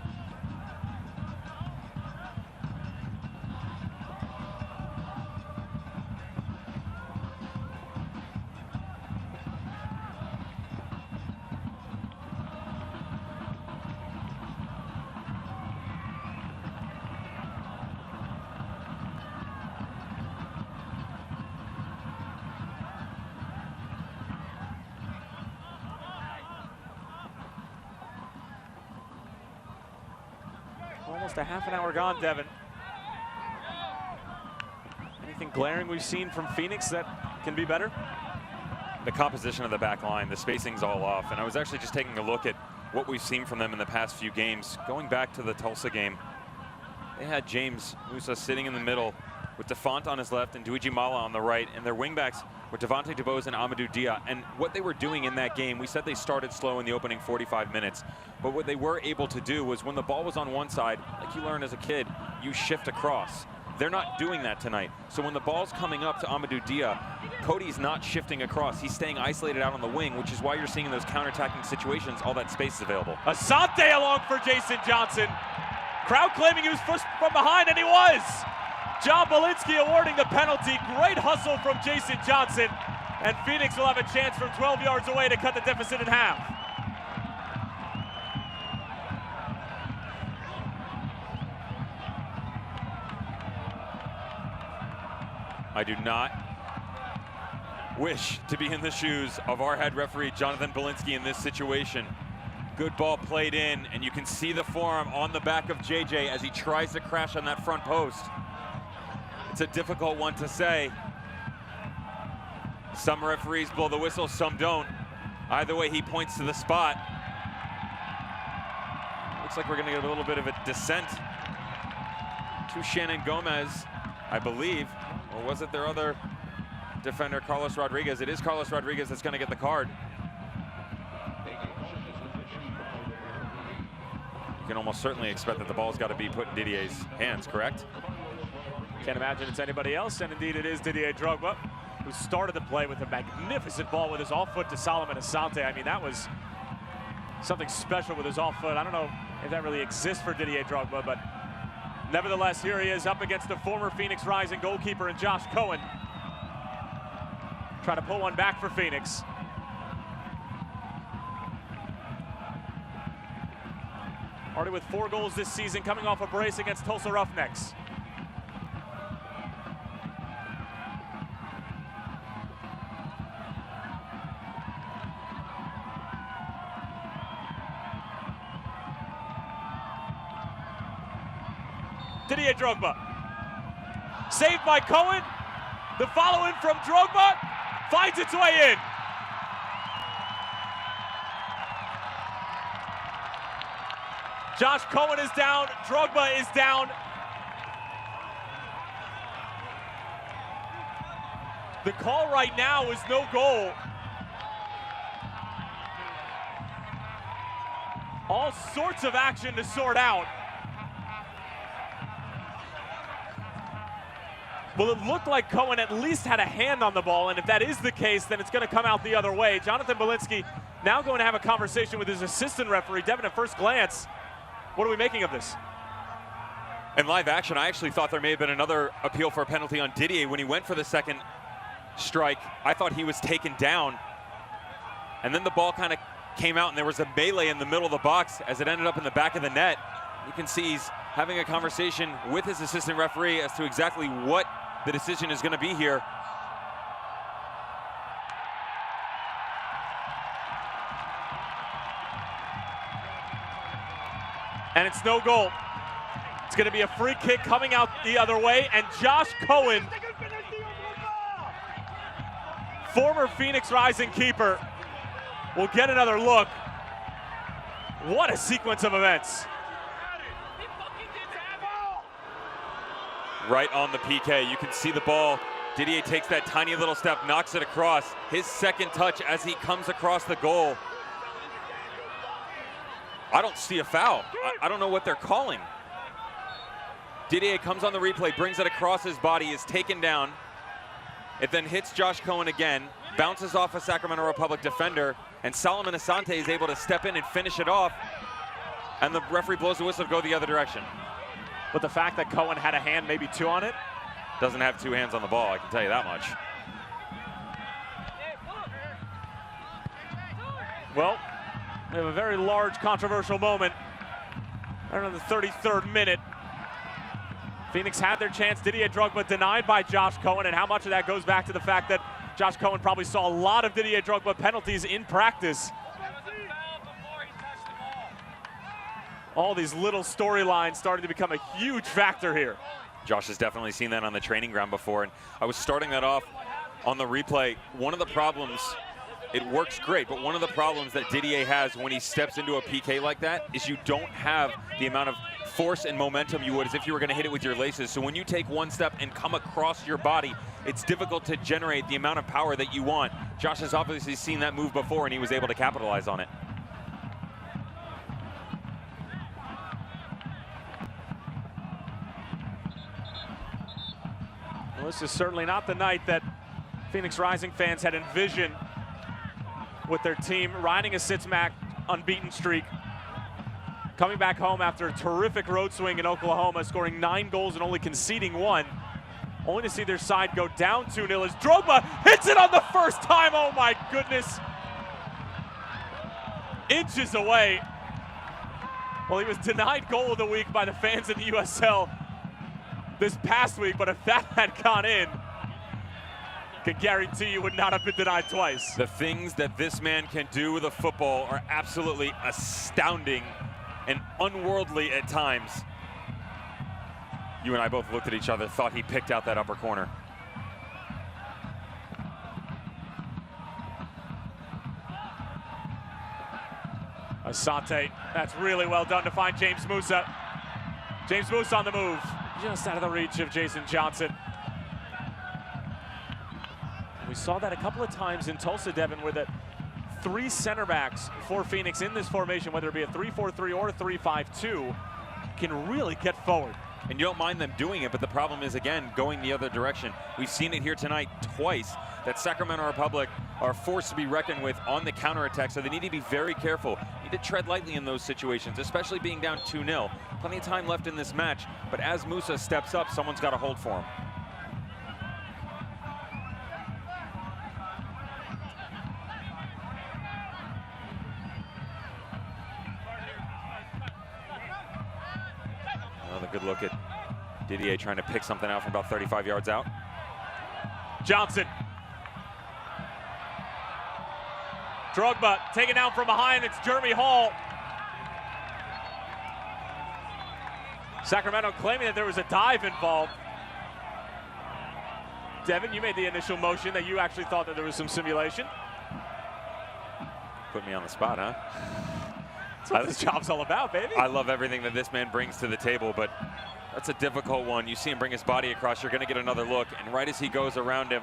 Almost a half an hour gone, Devin. Anything glaring we've seen from Phoenix that can be better? The composition of the back line, the spacing's all off. And I was actually just taking a look at what we've seen from them in the past few games. Going back to the Tulsa game, they had James Musa sitting in the middle with Defont on his left and Duiji Mala on the right, and their wingbacks were Devontae DeBose and Amadou Dia. And what they were doing in that game, we said they started slow in the opening 45 minutes, but what they were able to do was when the ball was on one side, like you learned as a kid, you shift across. They're not doing that tonight. So when the ball's coming up to Amadou Dia, Cody's not shifting across. He's staying isolated out on the wing, which is why you're seeing in those counter-attacking situations, all that space is available. Asante along for Jason Johnson. Crowd claiming he was pushed from behind, and he was. John Belinsky awarding the penalty. Great hustle from Jason Johnson. And Phoenix will have a chance from 12 yards away to cut the deficit in half. I do not wish to be in the shoes of our head referee, Jonathan Belinsky, in this situation. Good ball played in, and you can see the forearm on the back of JJ as he tries to crash on that front post. It's a difficult one to say. Some referees blow the whistle, some don't. Either way, he points to the spot. Looks like we're gonna get a little bit of a descent to Shannon Gomez, I believe. Or was it their other defender, Carlos Rodriguez? It is Carlos Rodriguez that's gonna get the card. You can almost certainly expect that the ball's got to be put in Didier's hands, correct? Can't imagine it's anybody else, and indeed it is Didier Drogba, who started the play with a magnificent ball with his off foot to Solomon Asante. I mean, that was something special with his off foot. I don't know if that really exists for Didier Drogba, but nevertheless, here he is up against the former Phoenix Rising goalkeeper and Josh Cohen. Try to pull one back for Phoenix. Already with 4 goals this season, coming off a brace against Tulsa Roughnecks. Didier Drogba. Saved by Cohen. The follow-in from Drogba finds its way in. Josh Cohen is down, Drogba is down. The call right now is no goal. All sorts of action to sort out. Well, it looked like Cohen at least had a hand on the ball, and if that is the case, then it's going to come out the other way. Jonathan Belinsky now going to have a conversation with his assistant referee. Devin, at first glance, what are we making of this? In live action, I actually thought there may have been another appeal for a penalty on Didier when he went for the second strike. I thought he was taken down, and then the ball kind of came out, and there was a melee in the middle of the box as it ended up in the back of the net. You can see he's having a conversation with his assistant referee as to exactly what the decision is going to be here. And it's no goal. It's going to be a free kick coming out the other way, and Josh Cohen, former Phoenix Rising keeper, will get another look. What a sequence of events. Right on the PK, you can see the ball. Didier takes that tiny little step, knocks it across. His second touch as he comes across the goal. I don't see a foul. I don't know what they're calling. Didier comes on the replay, brings it across his body, is taken down. It then hits Josh Cohen again, bounces off a Sacramento Republic defender, and Solomon Asante is able to step in and finish it off, and the referee blows the whistle to go the other direction. But the fact that Cohen had a hand, maybe two on it? Doesn't have two hands on the ball, I can tell you that much. Well, we have a very large controversial moment. Around the 33rd minute. Phoenix had their chance. Didier Drogba denied by Josh Cohen, and how much of that goes back to the fact that Josh Cohen probably saw a lot of Didier Drogba penalties in practice. All these little storylines starting to become a huge factor here. Josh has definitely seen that on the training ground before, and I was starting that off on the replay. One of the problems, it works great, but one of the problems that Didier has when he steps into a PK like that is you don't have the amount of force and momentum you would as if you were going to hit it with your laces. So when you take one step and come across your body, it's difficult to generate the amount of power that you want. Josh has obviously seen that move before, and he was able to capitalize on it. Well, this is certainly not the night that Phoenix Rising fans had envisioned, with their team riding a six-match unbeaten streak, coming back home after a terrific road swing in Oklahoma, scoring 9 goals and only conceding 1, only to see their side go down 2-0 as Drogba hits it on the first time. Oh my goodness. Inches away. Well, he was denied goal of the week by the fans in the USL this past week, but if that had gone in, can guarantee you would not have been denied twice. The things that this man can do with a football are absolutely astounding and unworldly at times. You and I both looked at each other, thought he picked out that upper corner. Asante, that's really well done to find James Musa. James Musa on the move, just out of the reach of Jason Johnson. We saw that a couple of times in Tulsa, Devin, where the 3 center backs for Phoenix in this formation, whether it be a 3-4-3 or a 3-5-2, can really get forward. And you don't mind them doing it, but the problem is, again, going the other direction. We've seen it here tonight twice, that Sacramento Republic are forced to be reckoned with on the counterattack, so they need to be very careful. Need to tread lightly in those situations, especially being down 2-0. Plenty of time left in this match, but as Musa steps up, someone's got to hold for him. Another good look at Didier trying to pick something out from about 35 yards out. Johnson. Drogba taken down from behind. It's Jeremy Hall. Sacramento claiming that there was a dive involved. Devin, you made the initial motion that you actually thought that there was some simulation. Put me on the spot, huh? That's what this job's all about, baby. I love everything that this man brings to the table, but that's a difficult one. You see him bring his body across, you're going to get another look, and right as he goes around him,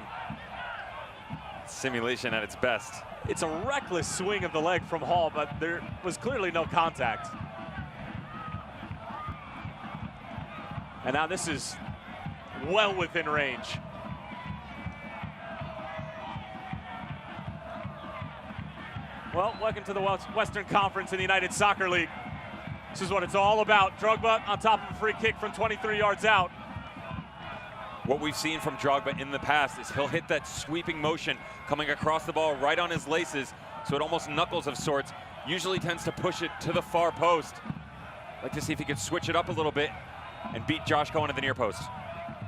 simulation at its best. It's a reckless swing of the leg from Hall, but there was clearly no contact. And now this is well within range. Well, welcome to the Western Conference in the United Soccer League. This is what it's all about. Drogba on top of a free kick from 23 yards out. What we've seen from Drogba in the past is he'll hit that sweeping motion coming across the ball right on his laces, so it almost knuckles of sorts. Usually tends to push it to the far post. Like to see if he could switch it up a little bit and beat Josh Cohen at the near post.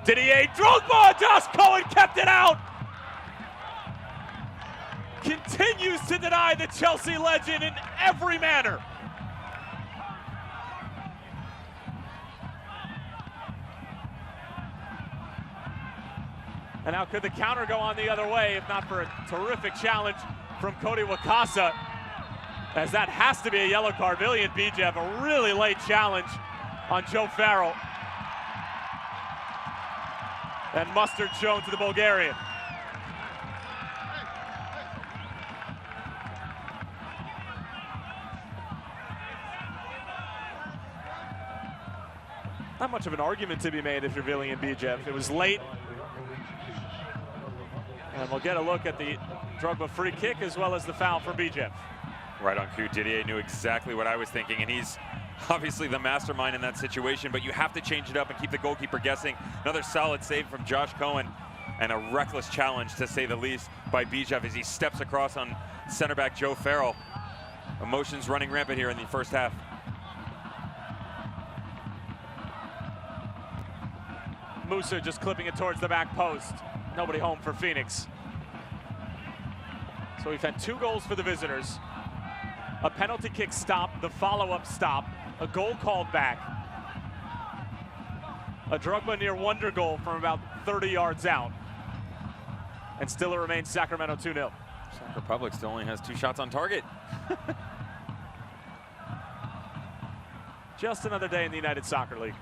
Didier Drogba, Josh Cohen kept it out. Continues to deny the Chelsea legend in every manner. And now could the counter go on the other way if not for a terrific challenge from Cody Wakasa, as that has to be a yellow card. Villian Bijev, a really late challenge on Joe Farrell. And mustard shown to the Bulgarian. Not much of an argument to be made if you're Villian Bijev. It was late. And we'll get a look at the Drogba free kick as well as the foul for Bijev. Right on cue. Didier knew exactly what I was thinking, and he's obviously the mastermind in that situation, but you have to change it up and keep the goalkeeper guessing. Another solid save from Josh Cohen, and a reckless challenge, to say the least, by Bijev as he steps across on center back Joe Farrell. Emotions running rampant here in the first half. Musa just clipping it towards the back post. Nobody home for Phoenix. So we've had 2 goals for the visitors. A penalty kick stop, the follow-up stop, a goal called back. A Drogba near wonder goal from about 30 yards out. And still it remains Sacramento 2-0. Czech Republic still only has 2 shots on target. Just another day in the United Soccer League.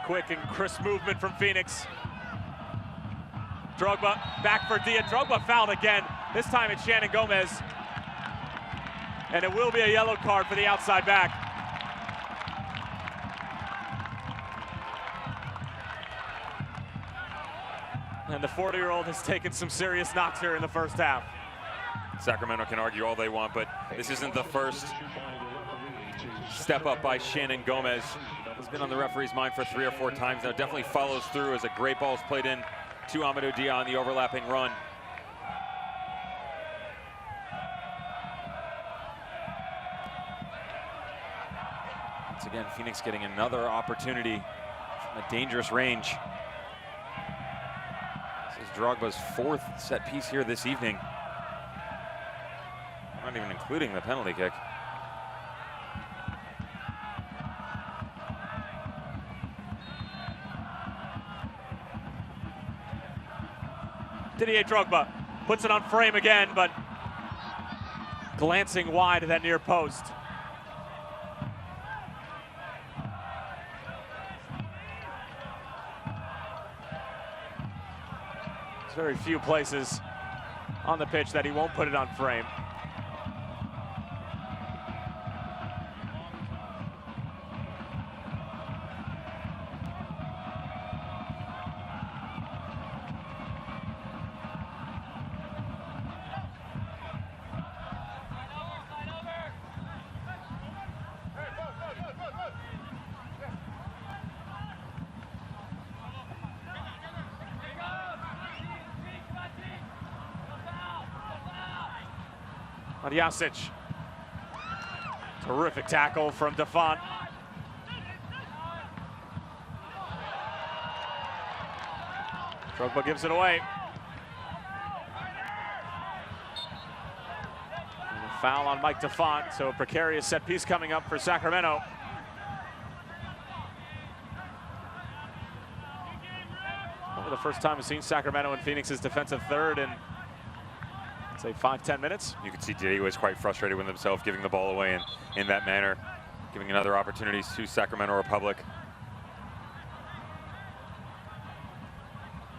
Quick and crisp movement from Phoenix. Drogba back for Dia. Drogba fouled again. This time it's Shannon Gomez. And it will be a yellow card for the outside back. And the 40-year-old has taken some serious knocks here in the first half. Sacramento can argue all they want, but this isn't the first step up by Shannon Gomez. He's been on the referee's mind for 3 or 4 times now. Definitely follows through as a great ball is played in to Amadou Dia on the overlapping run. Once again, Phoenix getting another opportunity from a dangerous range. This is Drogba's 4th set piece here this evening. Not even including the penalty kick. Didier Drogba puts it on frame again, but glancing wide of that near post. There's very few places on the pitch that he won't put it on frame. Jasic. Terrific tackle from Defont. Drogba gives it away. And a foul on Mike Defont, so a precarious set piece coming up for Sacramento. Probably the first time we've seen Sacramento in Phoenix's defensive third in, say, 5-10 minutes. You could see Didier was quite frustrated with himself, giving the ball away in that manner, giving another opportunities to Sacramento Republic.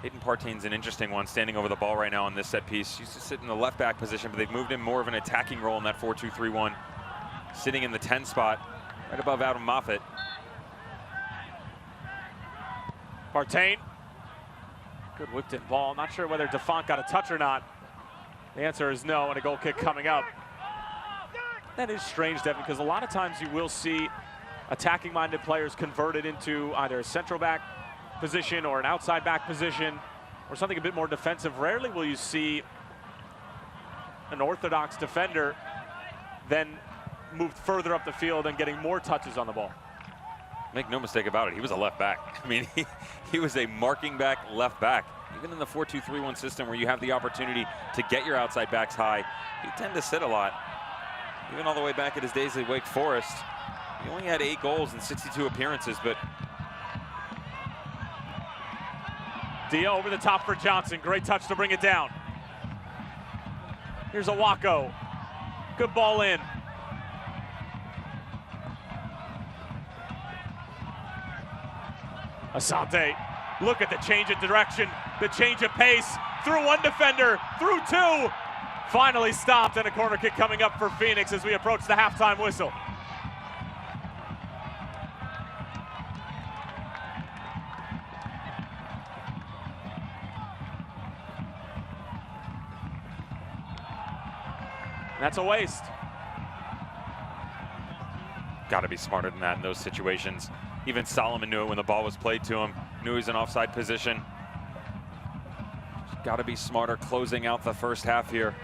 Hayden Partaine's an interesting one, standing over the ball right now on this set piece. Used to sit in the left back position, but they've moved him more of an attacking role in that 4-2-3-1. Sitting in the 10 spot, right above Adam Moffat. Partain. Good whipped in ball. Not sure whether Defont got a touch or not. The answer is no, and a goal kick coming up. That is strange, Devin, because a lot of times you will see attacking-minded players converted into either a central back position or an outside back position or something a bit more defensive. Rarely will you see an orthodox defender then move further up the field and getting more touches on the ball. Make no mistake about it, he was a left back. I mean, he was a marking back left back. Even in the 4-2-3-1 system where you have the opportunity to get your outside backs high, you tend to sit a lot. Even all the way back at his days at Wake Forest, he only had 8 goals in 62 appearances, but Dia over the top for Johnson. Great touch to bring it down. Here's Awako. Good ball in. Asante. Look at the change of direction, the change of pace. through one defender, through two. Finally stopped, and a corner kick coming up for Phoenix as we approach the halftime whistle. That's a waste. Got to be smarter than that in those situations. Even Solomon knew it when the ball was played to him. Knew he was in offside position. Got to be smarter closing out the first half here.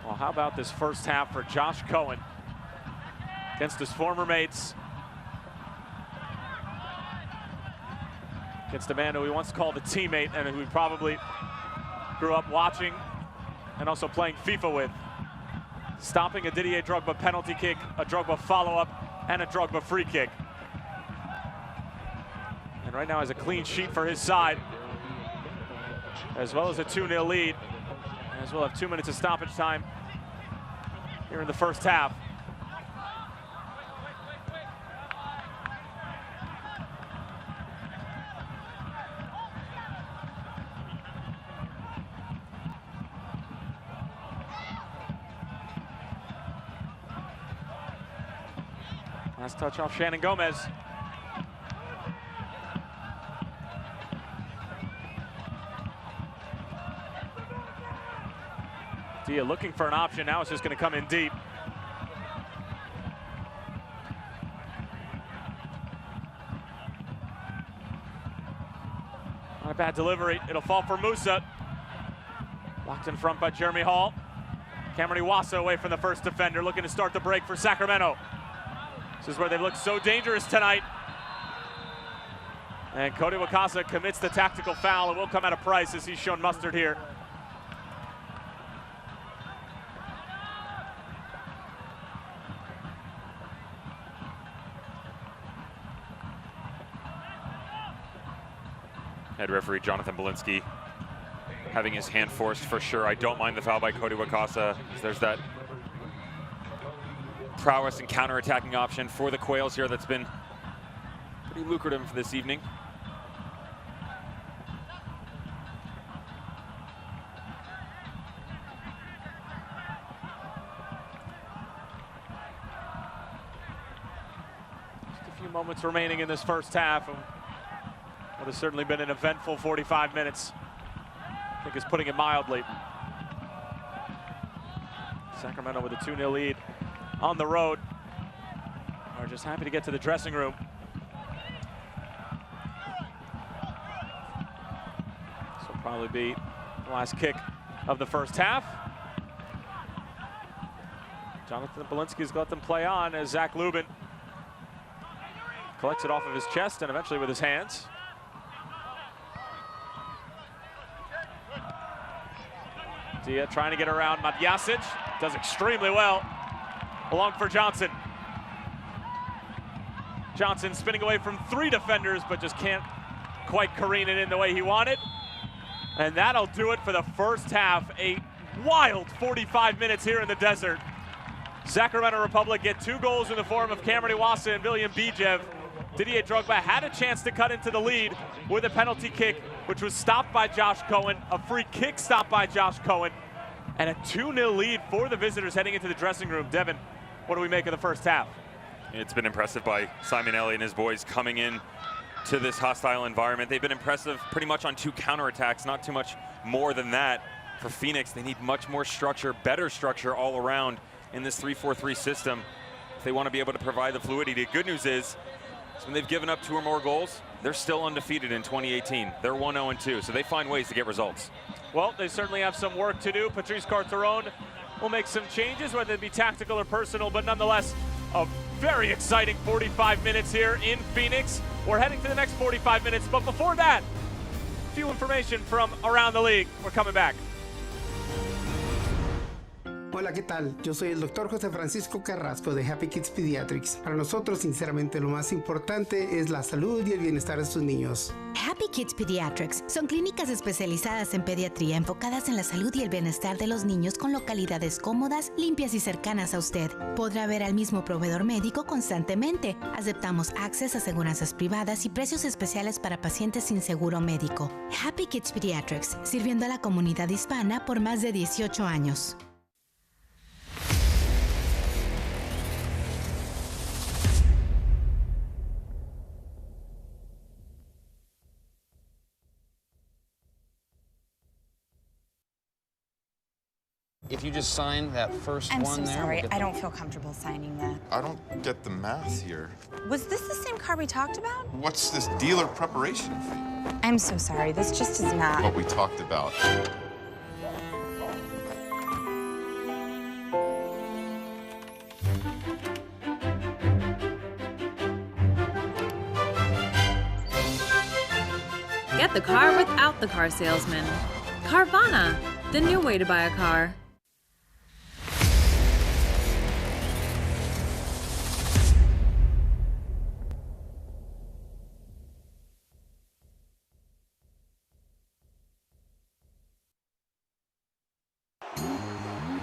Well, how about this first half for Josh Cohen against his former mates? Against a man who he once called a teammate and who he probably grew up watching and also playing FIFA with. Stopping a Didier Drogba penalty kick, a Drogba follow-up, and a Drogba free kick. And right now has a clean sheet for his side, as well as a 2-0 lead, as we'll have 2 minutes of stoppage time here in the first half. Last touch off Shannon Gomez. Dia looking for an option. Now it's just going to come in deep. Not a bad delivery. It'll fall for Musa. Locked in front by Jeremy Hall. Cameron Iwasa away from the first defender, looking to start the break for Sacramento. This is where they've looked so dangerous tonight. And Cody Wakasa commits the tactical foul and will come at a price as he's shown mustard here. Head referee Jonathan Belinsky having his hand forced for sure. I don't mind the foul by Cody Wakasa. There's that prowess and counter-attacking option for the Quails here that's been pretty lucrative for this evening. Just a few moments remaining in this first half. What has certainly been an eventful 45 minutes. I think is putting it mildly. Sacramento with a 2-0 lead on the road. Are just happy to get to the dressing room. This will probably be the last kick of the first half. Jonathan Belinsky's let them play on as Zach Lubin collects it off of his chest and eventually with his hands. Dia trying to get around Madjasic, does extremely well. Along for Johnson. Johnson spinning away from 3 defenders, but just can't quite careen it in the way he wanted. And that'll do it for the first half. A wild 45 minutes here in the desert. Sacramento Republic get 2 goals in the form of Cameron Iwasa and William Bijev. Didier Drogba had a chance to cut into the lead with a penalty kick, which was stopped by Josh Cohen, a free kick stopped by Josh Cohen, and a 2-0 lead for the visitors heading into the dressing room. Devin, what do we make of the first half? It's been impressive by Simon Ellie and his boys coming in to this hostile environment. They've been impressive pretty much on 2 counterattacks, not too much more than that. For Phoenix, they need much more structure, better structure all around in this 3-4-3 system if they want to be able to provide the fluidity. The good news is, when they've given up 2 or more goals, they're still undefeated in 2018. They're 1-0-2, so they find ways to get results. Well, they certainly have some work to do. Patrice Carteron will make some changes, whether it be tactical or personal, but nonetheless, a very exciting 45 minutes here in Phoenix. We're heading to the next 45 minutes, but before that, a few information from around the league. We're coming back. Hola, ¿qué tal? Yo soy el Dr. José Francisco Carrasco de Happy Kids Pediatrics. Para nosotros, sinceramente, lo más importante es la salud y el bienestar de sus niños. Happy Kids Pediatrics son clínicas especializadas en pediatría enfocadas en la salud y el bienestar de los niños con localidades cómodas, limpias y cercanas a usted. Podrá ver al mismo proveedor médico constantemente. Aceptamos access, aseguranzas privadas y precios especiales para pacientes sin seguro médico. Happy Kids Pediatrics, sirviendo a la comunidad hispana por más de 18 años. If you just sign that first I'm one so there. sorry. we'll get I don't feel comfortable signing that. I don't get the math here. Was this the same car we talked about? What's this dealer preparation fee? I'm so sorry. This just is not. What we talked about. Get the car without the car salesman. Carvana, the new way to buy a car.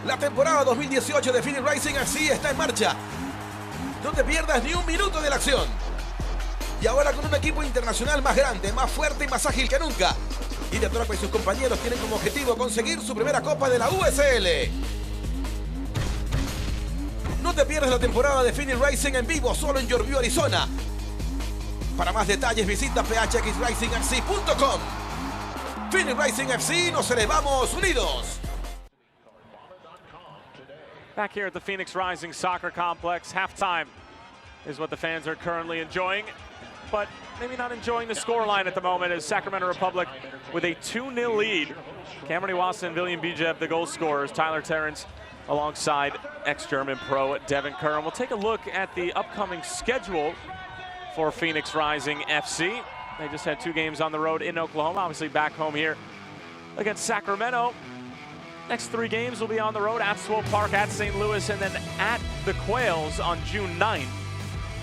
La temporada 2018 de Phoenix Racing así está en marcha. No te pierdas ni un minuto de la acción. Y ahora con un equipo internacional más grande, más fuerte y más ágil que nunca. Y de Tropa y sus compañeros tienen como objetivo conseguir su primera copa de la USL. No te pierdas la temporada de Phoenix Racing en vivo solo en Yorkview, Arizona. Para más detalles visita phxracingfc.com. Phoenix Racing FC, nos elevamos unidos. Back here at the Phoenix Rising Soccer Complex, halftime is what the fans are currently enjoying, but maybe not enjoying the scoreline at the moment as Sacramento Republic with a 2-0 lead. Cameron Iwasa and William Bijev, the goal scorers. Tyler Terrence alongside ex-German pro Devin Kerr. And we'll take a look at the upcoming schedule for Phoenix Rising FC. They just had 2 games on the road in Oklahoma, obviously back home here against Sacramento. Next 3 games will be on the road at Swope Park, at St. Louis, and then at the Quails on June 9th.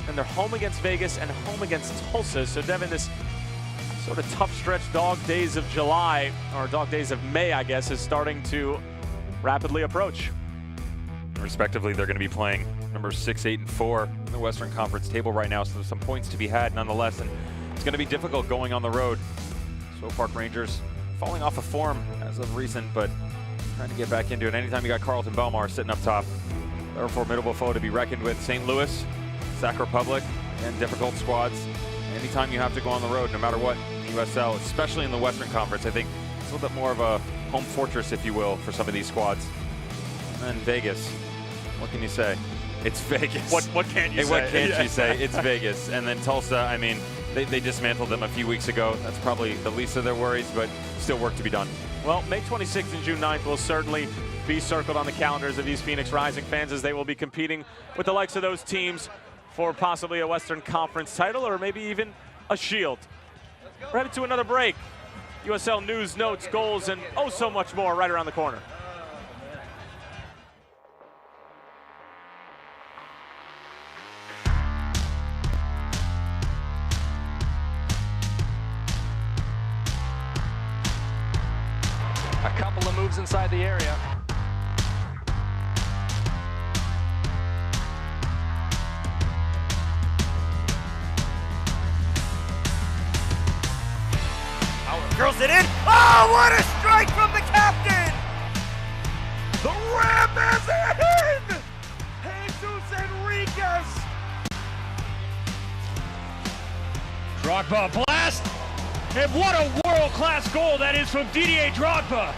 And they're home against Vegas and home against Tulsa. So Devin, this sort of tough stretch, dog days of July, or dog days of May, I guess, is starting to rapidly approach. Respectively, they're going to be playing numbers 6, 8, and 4 in the Western Conference table right now, so there's some points to be had nonetheless, and it's going to be difficult going on the road. Swope Park Rangers falling off of form as of recent, but trying to get back into it. Anytime you got Carlton Belmar sitting up top, they're a formidable foe to be reckoned with. St. Louis, Sac Republic, and difficult squads. Anytime you have to go on the road, no matter what, USL, especially in the Western Conference, I think it's a little bit more of a home fortress, if you will, for some of these squads. And then Vegas, what can you say? It's Vegas. What can't you say? What can't you say? It's Vegas. And then Tulsa, I mean, they dismantled them a few weeks ago. That's probably the least of their worries, but still work to be done. Well, May 26th and June 9th will certainly be circled on the calendars of these Phoenix Rising fans as they will be competing with the likes of those teams for possibly a Western Conference title or maybe even a shield. We're headed to another break. USL news, notes, goals, and oh so much more right around the corner. A couple of moves inside the area. Girls it in. Oh, what a strike from the captain! The Ram is in! Jesus Enriquez! Drogba blast! And what a world-class goal that is from Didier Drogba!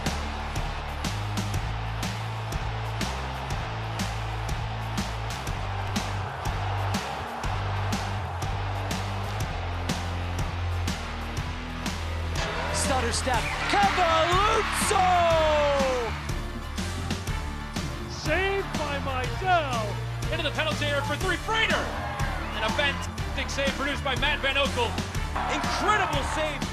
Stutter step. Cavalluzzo! Saved by Mydell! Into the penalty area for 3, Frater! And a fantastic save produced by Matt Van Oekel. Incredible save.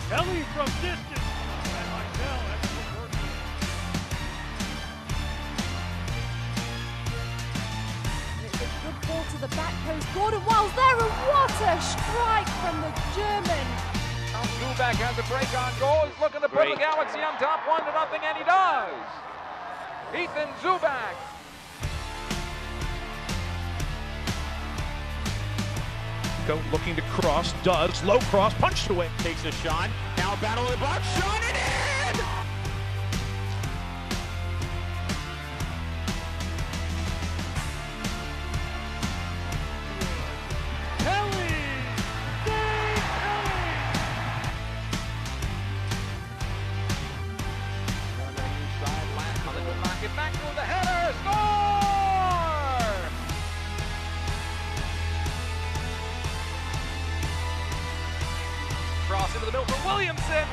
Kelly from distance. And Michael, excellent work. It's a good ball to the back post. Gordon Wiles there, and what a strike from the German. Zubak has a break on goal. He's looking to put the Galaxy on top 1-0, and he does. Ethan Zubak. Looking to cross, does, low cross, punched away. Takes a shot. Now battle in the box, shot it in! Kelly! Dave Kelly! Knock it back to the header, score! Cross into the middle for Williamson.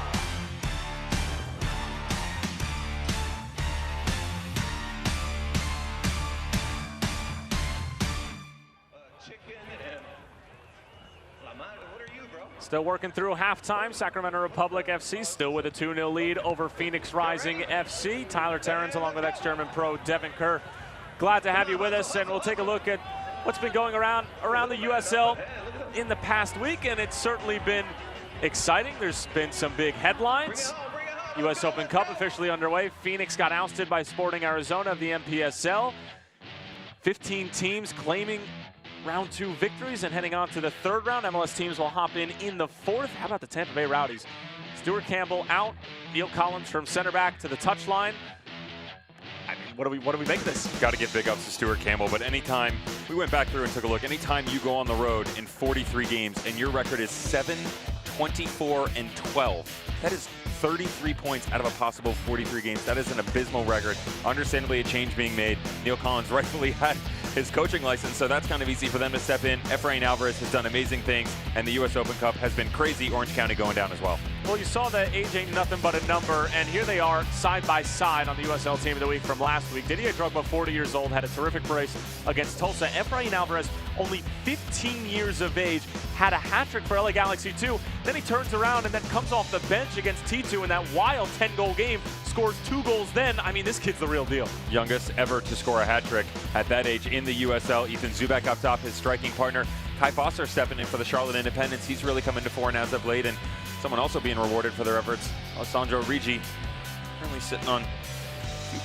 Still working through halftime. Sacramento Republic FC still with a 2-0 lead over Phoenix Rising FC. Tyler Terrence along with ex-German pro Devin Kerr. Glad to have you with us, and we'll take a look at what's been going around the USL in the past week, and it's certainly been exciting. There's been some big headlines. US Open Cup officially underway. Phoenix got ousted by Sporting Arizona of the MPSL. 15 teams claiming round 2 victories and heading on to the third round. MLS teams will hop in the fourth. How about the Tampa Bay Rowdies? Stuart Campbell out. Neil Collins from center back to the touchline. I mean, what do we make this? Got to give big ups to Stuart Campbell, but anytime, we went back through and took a look, anytime you go on the road in 43 games and your record is 7-24-12, that is 33 points out of a possible 43 games. That is an abysmal record. Understandably, a change being made. Neil Collins rightfully had his coaching license, so that's kind of easy for them to step in. Efrain Alvarez has done amazing things, and the US Open Cup has been crazy. Orange County going down as well. Well, you saw that age ain't nothing but a number, and here they are side by side on the USL Team of the Week from last week. Didier Drogba, 40 years old, had a terrific brace against Tulsa. Efrain Alvarez, only 15 years of age, had a hat-trick for LA Galaxy 2. Then he turns around and then comes off the bench against T2 in that wild 10-goal game, scores 2 goals then. I mean, this kid's the real deal. Youngest ever to score a hat-trick at that age in the USL. Ethan Zubak up top, his striking partner. Kai Foster stepping in for the Charlotte Independents. He's really coming to fore as of late, and someone also being rewarded for their efforts, Alessandro Rigi, currently sitting on 2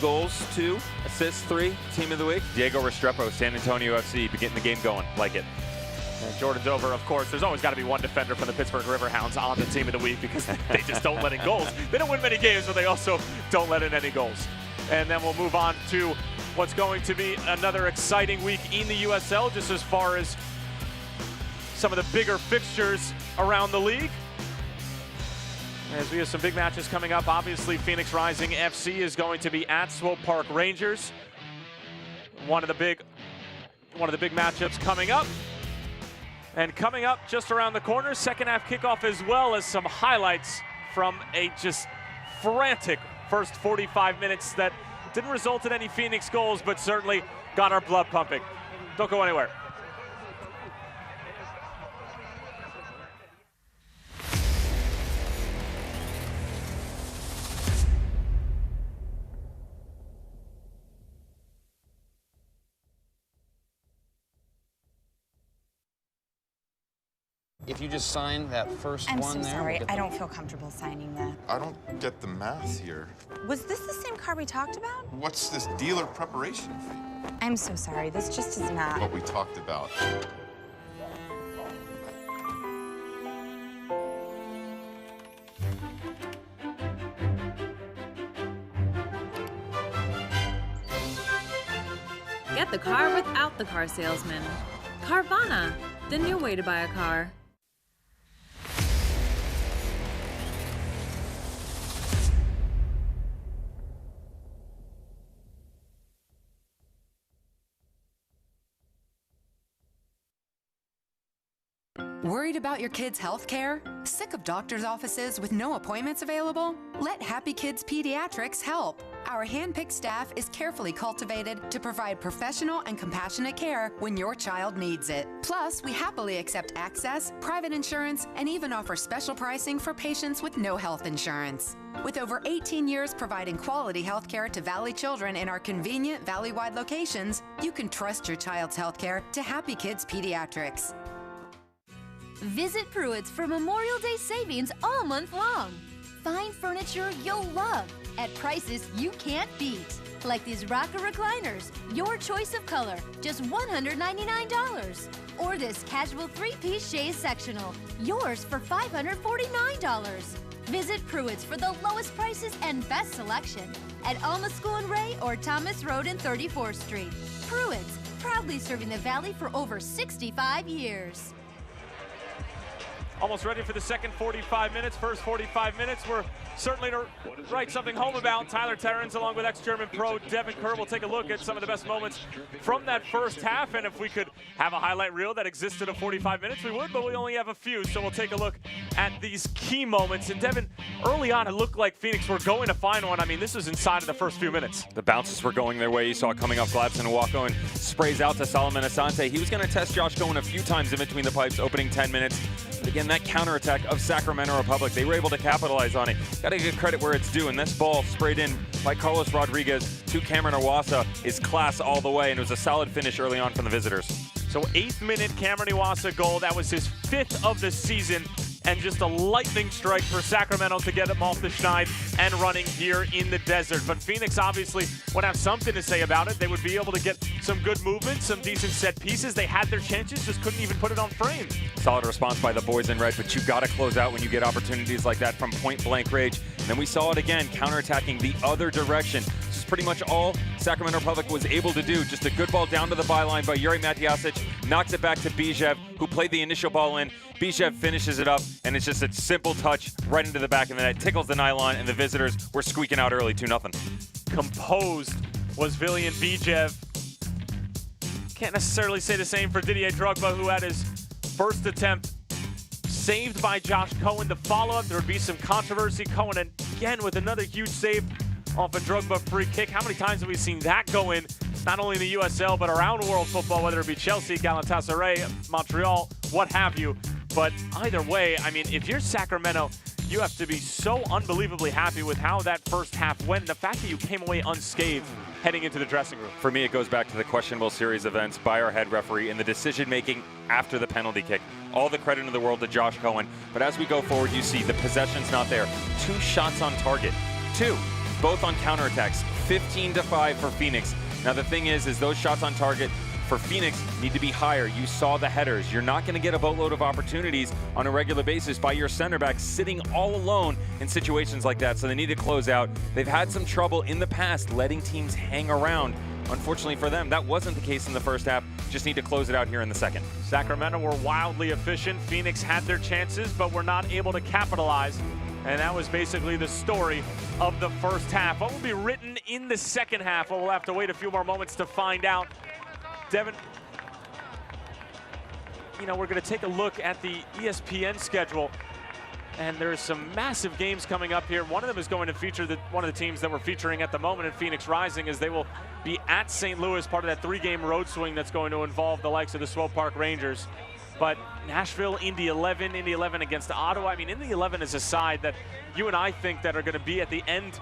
goals, 2 assists, 3, Team of the Week. Diego Restrepo, San Antonio FC, getting the game going, like it. And Jordan Dover, of course, there's always got to be one defender from the Pittsburgh Riverhounds on the Team of the Week because they just don't let in goals. They don't win many games, but they also don't let in any goals. And then we'll move on to what's going to be another exciting week in the USL, just as far as some of the bigger fixtures around the league. As we have some big matches coming up, obviously Phoenix Rising FC is going to be at Swope Park Rangers. One of the big matchups coming up. And coming up just around the corner, second half kickoff, as well as some highlights from a just frantic first 45 minutes that didn't result in any Phoenix goals, but certainly got our blood pumping. Don't go anywhere. If you just sign that first I'm one so there. sorry. I don't feel comfortable signing that. I don't get the math here. Was this the same car we talked about? What's this dealer preparation fee? I'm so sorry. This just is not. What we talked about. Get the car without the car salesman. Carvana, the new way to buy a car. Worried about your kids' health care? Sick of doctor's offices with no appointments available? Let Happy Kids Pediatrics help. Our hand-picked staff is carefully cultivated to provide professional and compassionate care when your child needs it. Plus, we happily accept access, private insurance, and even offer special pricing for patients with no health insurance. With over 18 years providing quality health care to Valley children in our convenient Valley-wide locations, you can trust your child's health care to Happy Kids Pediatrics. Visit Pruitt's for Memorial Day savings all month long. Find furniture you'll love at prices you can't beat. Like these rocker recliners, your choice of color, just $199. Or this casual 3-piece chaise sectional, yours for $549. Visit Pruitt's for the lowest prices and best selection at Alma School and Ray or Thomas Road and 34th Street. Pruitt's, proudly serving the Valley for over 65 years. Almost ready for the second 45 minutes. First 45 minutes, we're certainly to write something home about. Tyler Terrence, along with ex-German pro Devin Kerr, will take a look at some of the best moments from that first half. And if we could have a highlight reel that existed of 45 minutes, we would, but we only have a few. So we'll take a look at these key moments. And Devin, early on, it looked like Phoenix were going to find one. I mean, this was inside of the first few minutes. The bounces were going their way. You saw it coming off Gladson Nwako and sprays out to Solomon Asante. He was going to test Josh Cohen a few times in between the pipes, opening 10 minutes. But again, that counterattack of Sacramento Republic, they were able to capitalize on it. Got to give credit where it's due, and this ball sprayed in by Carlos Rodriguez to Cameron Iwasa is class all the way, and it was a solid finish early on from the visitors. So 8th minute Cameron Iwasa goal. That was his 5th of the season, and just a lightning strike for Sacramento to get him off the schneid and running here in the desert. But Phoenix obviously would have something to say about it. They would be able to get some good movement, some decent set pieces. They had their chances, just couldn't even put it on frame. Solid response by the boys in red, but you got to close out when you get opportunities like that from point-blank range. And then we saw it again, counterattacking the other direction. This is pretty much all Sacramento Republic was able to do. Just a good ball down to the byline by Yuri Matjasic, knocks it back to Bijev, who played the initial ball in. Bijev finishes it up, and it's just a simple touch right into the back of the net. Tickles the nylon, and the visitors were squeaking out early, 2-0. Composed was Villian Bijev. Can't necessarily say the same for Didier Drogba, who had his first attempt saved by Josh Cohen. The follow-up, there would be some controversy. Cohen again with another huge save off a Drogba free kick. How many times have we seen that go in, not only in the USL, but around world football, whether it be Chelsea, Galatasaray, Montreal, what have you. But either way, I mean, if you're Sacramento, you have to be so unbelievably happy with how that first half went. The fact that you came away unscathed heading into the dressing room. For me, it goes back to the questionable series events by our head referee and the decision-making after the penalty kick. All the credit in the world to Josh Cohen. But as we go forward, you see the possession's not there. 2 shots on target. 2, both on counterattacks. 15-5 for Phoenix. Now the thing is those shots on target for Phoenix need to be higher. You saw the headers. You're not going to get a boatload of opportunities on a regular basis by your center back sitting all alone in situations like that, so they need to close out. They've had some trouble in the past letting teams hang around. Unfortunately for them, that wasn't the case in the first half. Just need to close it out here in the second. Sacramento were wildly efficient. Phoenix had their chances, but were not able to capitalize. And that was basically the story of the first half. What will be written in the second half? Well, we'll have to wait a few more moments to find out. Devin, you know, we're going to take a look at the ESPN schedule, and there's some massive games coming up here. One of them is going to feature one of the teams that we're featuring at the moment in Phoenix Rising, as they will be at St. Louis, part of that 3-game road swing that's going to involve the likes of the Swope Park Rangers. But Nashville, Indy 11 against Ottawa. I mean, Indy 11 is a side that you and I think that are going to be at the end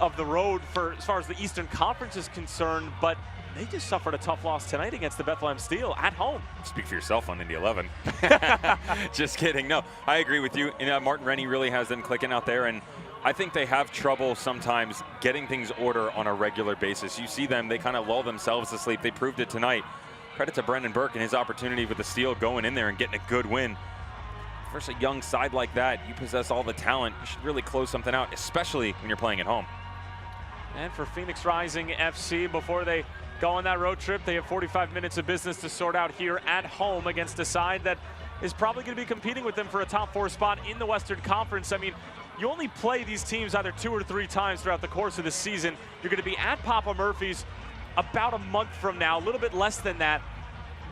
of the road for as far as the Eastern Conference is concerned, but they just suffered a tough loss tonight against the Bethlehem Steel at home. Speak for yourself on Indy 11. Just kidding. No, I agree with you. Martin Rennie really has them clicking out there, and I think they have trouble sometimes getting things order on a regular basis. You see them, they kind of lull themselves to sleep. They proved it tonight. Credit to Brendan Burke and his opportunity with the Steel going in there and getting a good win. Versus a young side like that, you possess all the talent. You should really close something out, especially when you're playing at home. And for Phoenix Rising FC, before they go on that road trip, they have 45 minutes of business to sort out here at home against a side that is probably going to be competing with them for a top 4 spot in the Western Conference. I mean, you only play these teams either 2 or 3 times throughout the course of the season. You're going to be at Papa Murphy's about a month from now, a little bit less than that.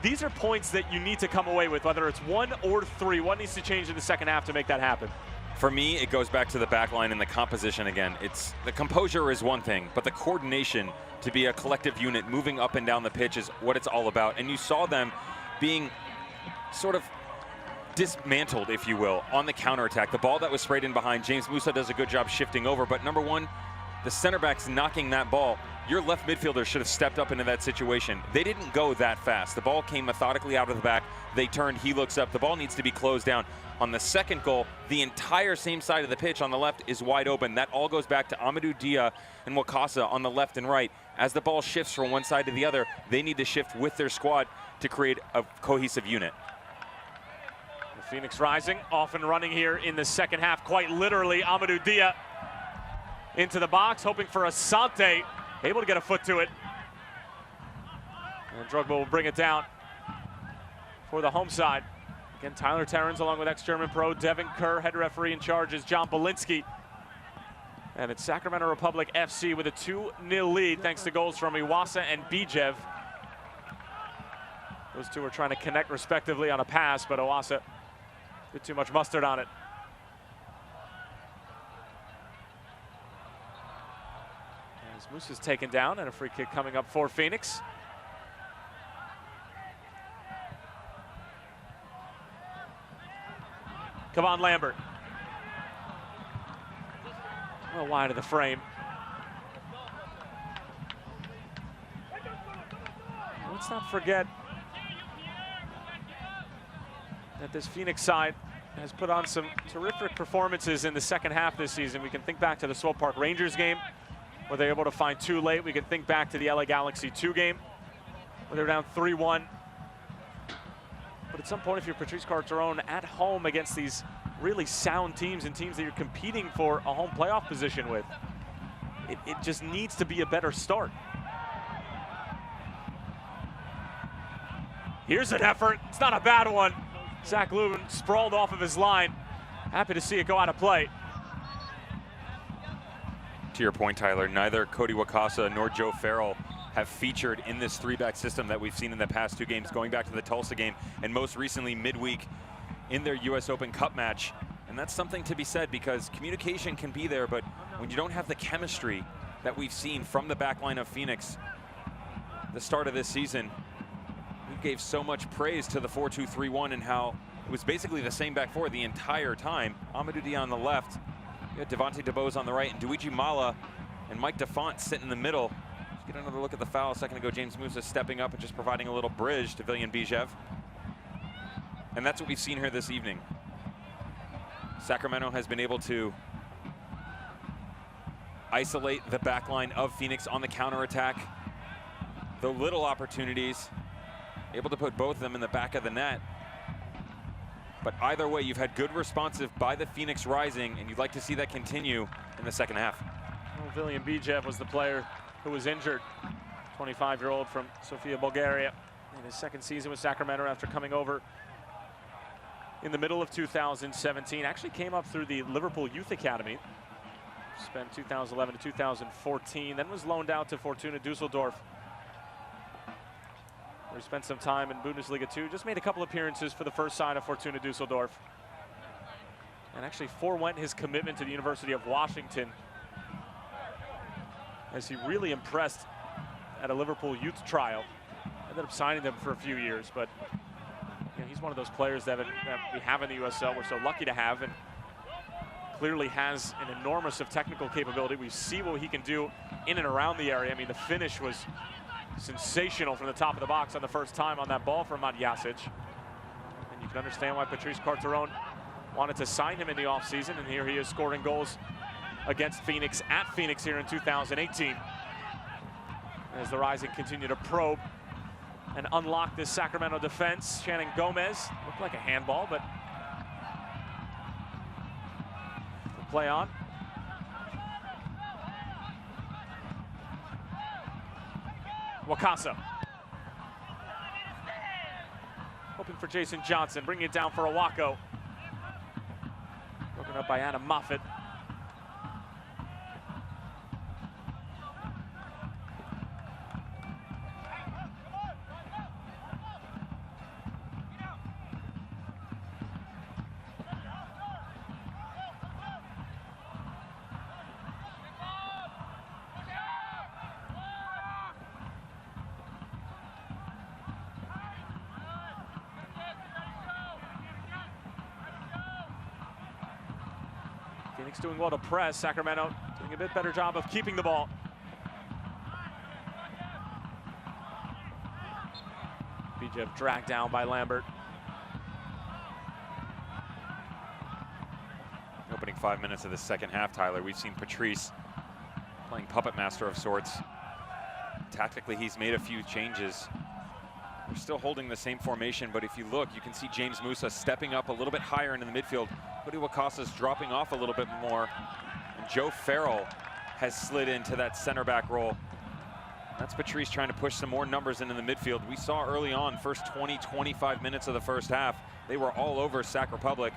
These are points that you need to come away with, whether it's 1 or 3. What needs to change in the second half to make that happen? For me, it goes back to the back line and the composition again. It's the composure is one thing, but the coordination to be a collective unit moving up and down the pitch is what it's all about. And you saw them being sort of dismantled, if you will, on the counterattack. The ball that was sprayed in behind, James Musa does a good job shifting over, but number one, the center back's knocking that ball. Your left midfielder should have stepped up into that situation. They didn't go that fast. The ball came methodically out of the back. They turned, he looks up. The ball needs to be closed down. On the second goal, the entire same side of the pitch on the left is wide open. That all goes back to Amadou Dia and Wakasa on the left and right. As the ball shifts from one side to the other, they need to shift with their squad to create a cohesive unit. Phoenix Rising off and running here in the second half, quite literally. Amadou Dia into the box, hoping for Asante, able to get a foot to it. And Drogba will bring it down for the home side. Again, Tyler Terrens along with ex-German pro Devin Kerr. Head referee in charge is John Belinsky. And it's Sacramento Republic FC with a 2-0 lead thanks to goals from Iwasa and Bijev. Those two are trying to connect respectively on a pass, but Iwasa did too much mustard on it. As Moose is taken down and a free kick coming up for Phoenix. Kevon Lambert. A little wide of the frame. Let's not forget that this Phoenix side has put on some terrific performances in the second half this season. We can think back to the Swope Park Rangers game, where they were able to find two late. We can think back to the LA Galaxy 2 game, where they were down 3-1. But at some point, if you're Patrice Carteron at home against these really sound teams and teams that you're competing for a home playoff position with, it just needs to be a better start. Here's an effort. It's not a bad one. Zach Lubin sprawled off of his line. Happy to see it go out of play. To your point, Tyler, neither Cody Wakasa nor Joe Farrell have featured in this three-back system that we've seen in the past two games, going back to the Tulsa game and most recently midweek in their US Open Cup match. And that's something to be said, because communication can be there, but when you don't have the chemistry that we've seen from the back line of Phoenix the start of this season, we gave so much praise to the 4-2-3-1 and how it was basically the same back four the entire time. Amadou Dia on the left, you had Devontae DeBose on the right, and Luigi Mala and Mike DeFont sit in the middle. Let's get another look at the foul. A second ago, James Musa stepping up and just providing a little bridge to Villian Bijev. And that's what we've seen here this evening. Sacramento has been able to isolate the back line of Phoenix on the counterattack. The little opportunities, able to put both of them in the back of the net. But either way, you've had good responsive by the Phoenix Rising, and you'd like to see that continue in the second half. Well, Villian Bijev was the player who was injured. 25-year-old from Sofia, Bulgaria, in his second season with Sacramento after coming over in the middle of 2017. Actually came up through the Liverpool Youth Academy. Spent 2011 to 2014, then was loaned out to Fortuna Dusseldorf, where he spent some time in Bundesliga 2. Just made a couple appearances for the first side of Fortuna Dusseldorf. And actually forewent his commitment to the University of Washington, as he really impressed at a Liverpool youth trial. Ended up signing them for a few years, but you know, he's one of those players that we have in the USL. We're so lucky to have, and clearly has an enormous of technical capability. We see what he can do in and around the area. I mean, the finish was sensational from the top of the box on the first time on that ball from Madjasic. And you can understand why Patrice Carteron wanted to sign him in the offseason, and here he is scoring goals against Phoenix at Phoenix here in 2018. As the Rising continue to probe and unlock this Sacramento defense. Shannon Gomez looked like a handball, but the play on. Wakasa. Hoping for Jason Johnson, bringing it down for Awako. Broken up by Adam Moffett. Phoenix doing well to press. Sacramento doing a bit better job of keeping the ball. BJF dragged down by Lambert. Opening 5 minutes of the second half, Tyler, we've seen Patrice playing puppet master of sorts. Tactically, he's made a few changes. We're still holding the same formation, but if you look, you can see James Musa stepping up a little bit higher into the midfield. Cody Wakasa's dropping off a little bit more. And Joe Farrell has slid into that center back role. That's Patrice trying to push some more numbers into the midfield. We saw early on, first 20, 25 minutes of the first half, they were all over Sac Republic.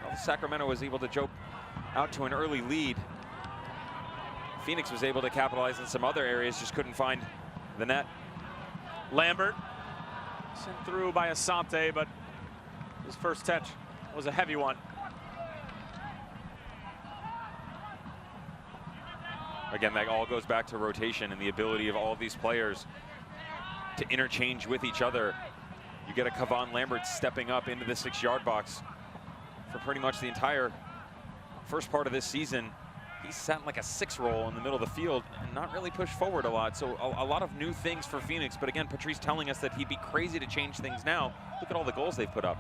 Well, Sacramento was able to jump out to an early lead. Phoenix was able to capitalize in some other areas, just couldn't find the net. Lambert sent through by Asante, but his first touch was a heavy one. Again, that all goes back to rotation and the ability of all of these players to interchange with each other. You get a Kevon Lambert stepping up into the 6-yard box for pretty much the entire first part of this season. He's sat in like a 6 role in the middle of the field and not really pushed forward a lot. So a lot of new things for Phoenix. But again, Patrice telling us that he'd be crazy to change things now. Look at all the goals they've put up.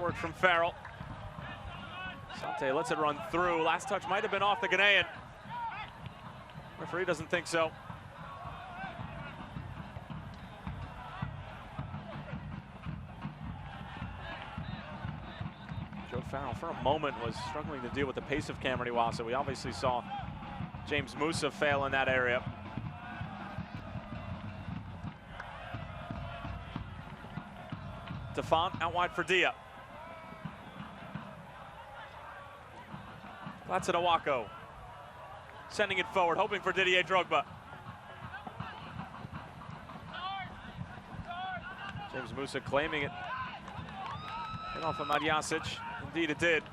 Work from Farrell. Sante lets it run through. Last touch might have been off the Ghanaian. Referee doesn't think so. Joe Farrell, for a moment, was struggling to deal with the pace of Cameron Iwasa. We obviously saw James Musa fail in that area. Defont out wide for Dia. Gladson Awako sending it forward, hoping for Didier Drogba. James Musa claiming it. Hit off of Madjasic. Indeed it did.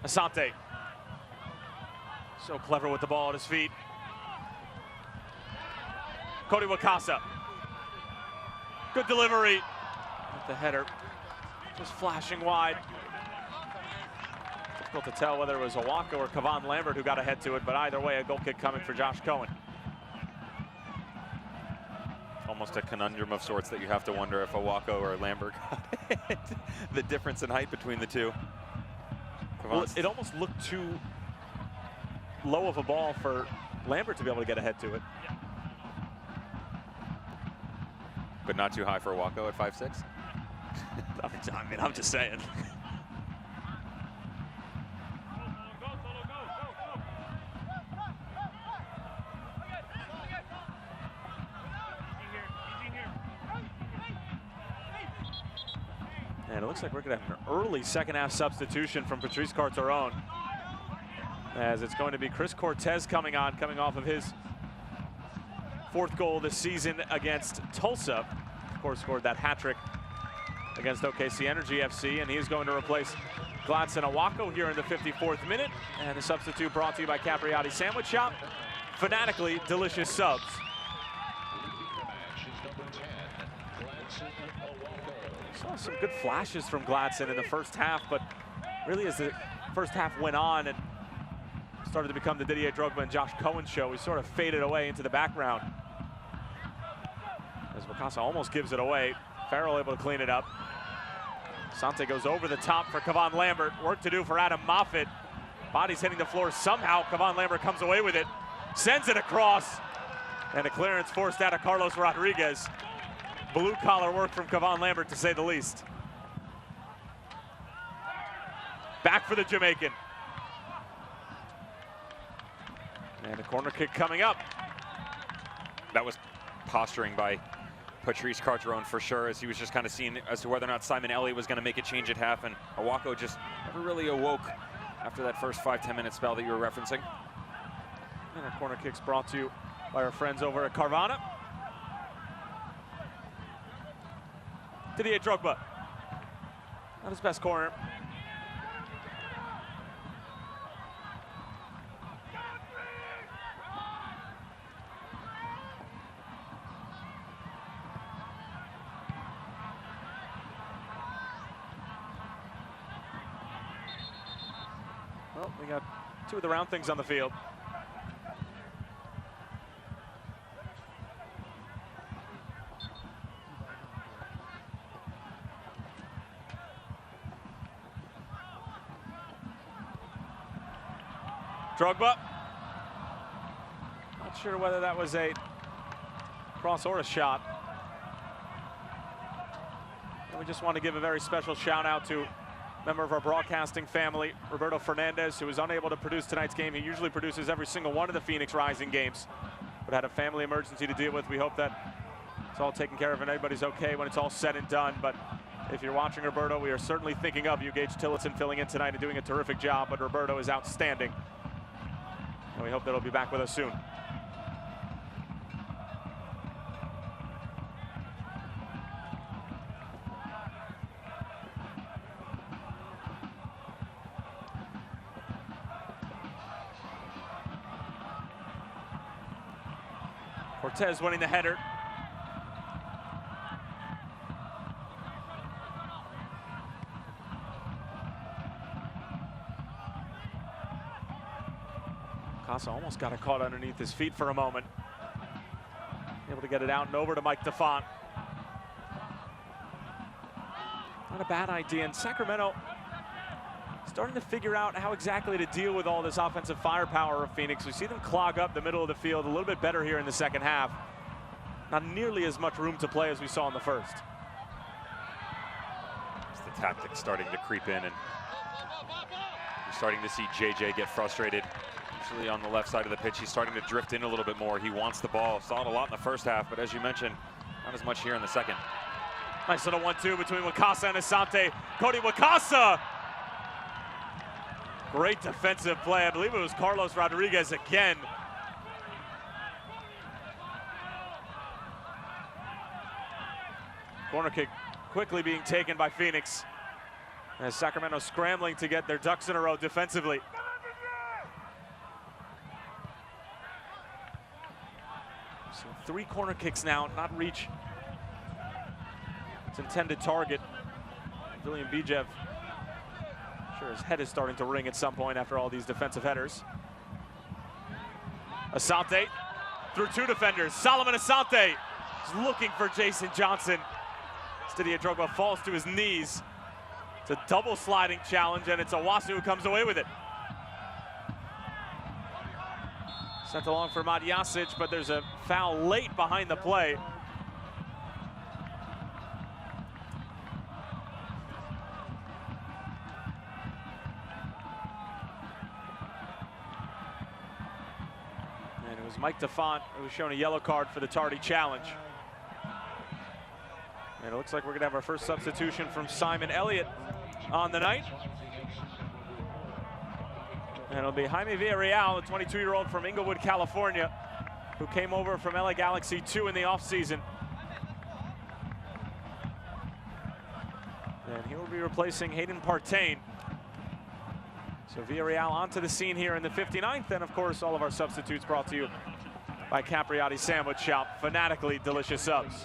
Asante. So clever with the ball at his feet. Cody Wakasa. Good delivery. With the header just flashing wide. Difficult to tell whether it was Awako or Kevon Lambert who got ahead to it, but either way, a goal kick coming for Josh Cohen. Almost a conundrum of sorts that you have to wonder if Awako or Lambert got it. The difference in height between the two. Well, it almost looked too low of a ball for Lambert to be able to get ahead to it. But not too high for Awako at 5'6"? I mean, I'm just saying. And it looks like we're going to have an early second half substitution from Patrice Carteron, as it's going to be Chris Cortez coming off of his 4th goal this season against Tulsa. Of course, scored that hat trick against OKC Energy FC, and he's going to replace Gladson Awako here in the 54th minute. And the substitute brought to you by Capriati Sandwich Shop. Fanatically delicious subs. Saw some good flashes from Gladson in the first half, but really as the first half went on and started to become the Didier Drogba and Josh Cohen show, he sort of faded away into the background. As Wakasa almost gives it away, Farrell able to clean it up. Sante goes over the top for Kevon Lambert. Work to do for Adam Moffitt. Body's hitting the floor somehow. Kevon Lambert comes away with it, sends it across, and a clearance forced out of Carlos Rodriguez. blue-collar work from Kevon Lambert, to say the least. Back for the Jamaican. And a corner kick coming up. That was posturing by Patrice Carteron for sure, as he was just kind of seeing as to whether or not Simon Elliott was going to make a change at half, and Awako just never really awoke after that first 5-10 minute spell that you were referencing. And our corner kicks brought to you by our friends over at Carvana. Didier Drogba. Not his best corner. Well, we got two of the round things on the field. Drogba. Not sure whether that was a cross or a shot. And we just want to give a very special shout out to a member of our broadcasting family, Roberto Fernandez, who was unable to produce tonight's game. He usually produces every single one of the Phoenix Rising games, but had a family emergency to deal with. We hope that it's all taken care of and everybody's okay when it's all said and done. But if you're watching Roberto, we are certainly thinking of you. Gage Tillotson filling in tonight and doing a terrific job, but Roberto is outstanding. And we hope that he'll be back with us soon. Cortez winning the header. Casa almost got it caught underneath his feet for a moment. Able to get it out and over to Mike DeFont. Not a bad idea. And Sacramento starting to figure out how exactly to deal with all this offensive firepower of Phoenix. We see them clog up the middle of the field a little bit better here in the second half. Not nearly as much room to play as we saw in the first. It's the tactics starting to creep in, and you're starting to see JJ get frustrated. Usually on the left side of the pitch, he's starting to drift in a little bit more. He wants the ball. Saw it a lot in the first half, but as you mentioned, not as much here in the second. Nice little 1-2 between Wakasa and Asante. Cody Wakasa. Great defensive play. I believe it was Carlos Rodriguez again. Corner kick quickly being taken by Phoenix, as Sacramento scrambling to get their ducks in a row defensively. So 3 corner kicks now, not reach its intended target. William Bijev, sure his head is starting to ring at some point after all these defensive headers. Asante through 2 defenders. Solomon Asante is looking for Jason Johnson. Didier Drogba falls to his knees. It's a double sliding challenge, and it's Owasu who comes away with it. Sent along for Matjasic, but there's a foul late behind the play. And it was Mike DeFont who was shown a yellow card for the tardy challenge. And it looks like we're going to have our first substitution from Simon Elliott on the night. And it'll be Jaime Villarreal, a 22-year-old from Inglewood, California, who came over from LA Galaxy 2 in the offseason. And he will be replacing Hayden Partain. So Villarreal onto the scene here in the 59th. And of course, all of our substitutes brought to you by Capriati Sandwich Shop. Fanatically delicious subs.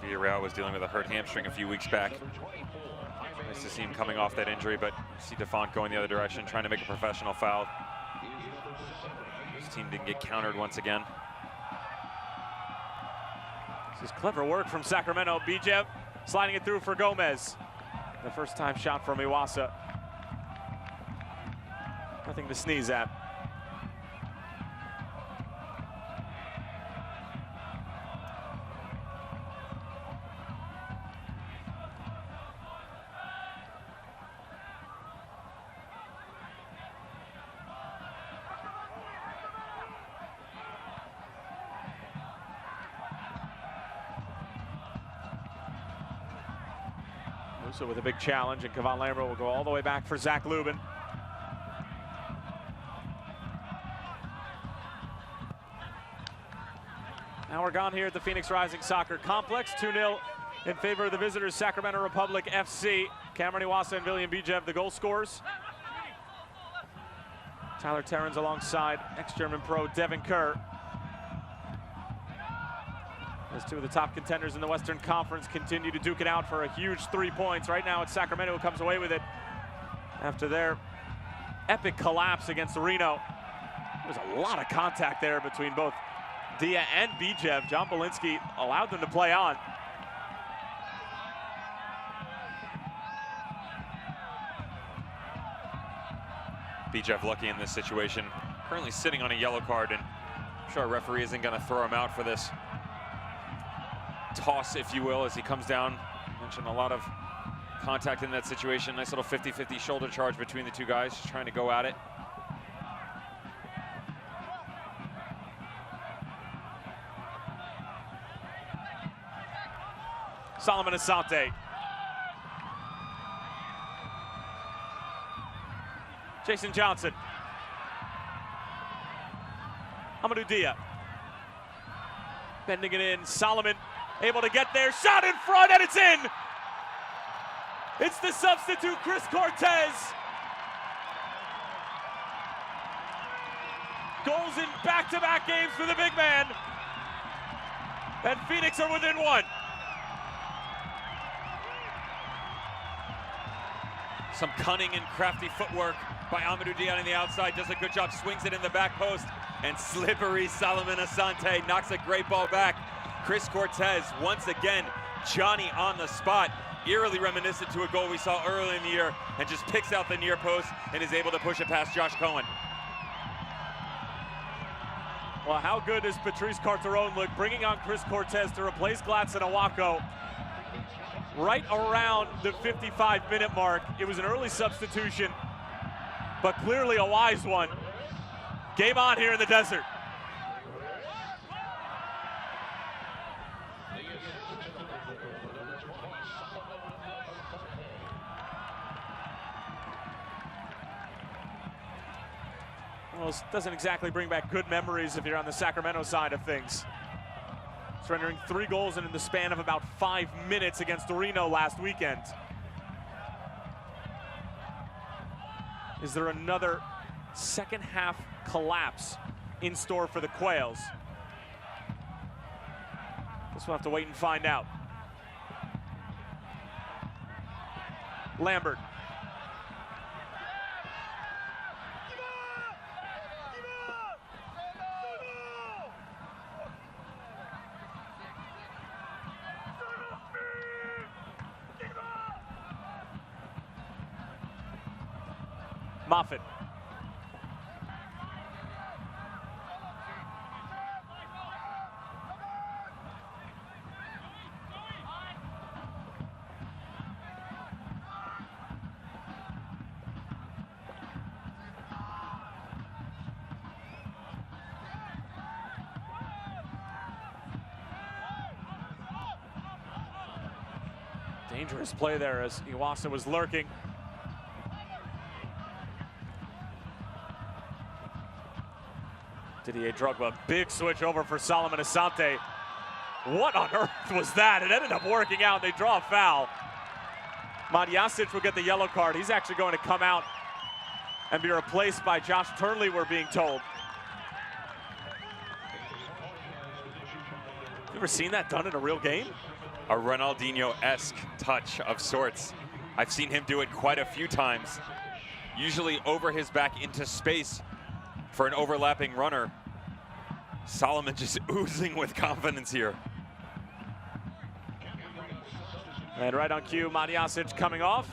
Villarreal was dealing with a hurt hamstring a few weeks back. Nice to see him coming off that injury, but you see DeFont going the other direction, trying to make a professional foul. His team didn't get countered once again. This is clever work from Sacramento. Bijev sliding it through for Gomez. The first time shot from Iwasa. Nothing to sneeze at. So with a big challenge, and Kevon Lambert will go all the way back for Zach Lubin. Now we're gone here at the Phoenix Rising Soccer Complex. 2-0 in favor of the visitors, Sacramento Republic FC. Cameron Iwasa and William Bijev, the goal scorers. Tyler Terrans alongside ex-German pro Devin Kerr. As two of the top contenders in the Western Conference continue to duke it out for a huge 3 points. Right now it's Sacramento who comes away with it after their epic collapse against Reno. There's a lot of contact there between both Dia and Bijev. John Belinsky allowed them to play on. Bijev lucky in this situation. Currently sitting on a yellow card, and I'm sure our referee isn't going to throw him out for this toss, if you will, as he comes down. Mentioned a lot of contact in that situation. Nice little 50-50 shoulder charge between the two guys, just trying to go at it. Solomon Asante. Jason Johnson. Amadou Dia. Bending it in. Solomon able to get there. Shot in front, and it's in. It's the substitute, Chris Cortez. Goals in back-to-back games for the big man. And Phoenix are within one. Some cunning and crafty footwork by Amadou Dia on the outside. Does a good job, swings it in the back post. And slippery Solomon Asante knocks a great ball back. Chris Cortez, once again, Johnny on the spot. Eerily reminiscent to a goal we saw early in the year, and just picks out the near post and is able to push it past Josh Cohen. Well, how good does Patrice Carteron look, bringing on Chris Cortez to replace Gladson Awako? Right around the 55-minute mark. It was an early substitution, but clearly a wise one. Game on here in the desert. Well, this doesn't exactly bring back good memories if you're on the Sacramento side of things. Surrendering 3 goals in the span of about 5 minutes against Reno last weekend. Is there another second half collapse in store for the Quails? Guess we'll have to wait and find out. Lambert. Moffitt. Dangerous play there as Iwasa was lurking. Didier Drogba, big switch over for Solomon Asante. What on earth was that? It ended up working out. They draw a foul. Madjasic will get the yellow card. He's actually going to come out and be replaced by Josh Turnley, we're being told. You ever seen that done in a real game? A Ronaldinho-esque touch of sorts. I've seen him do it quite a few times. Usually over his back into space for an overlapping runner. Solomon just oozing with confidence here. And right on cue, Madjasic coming off.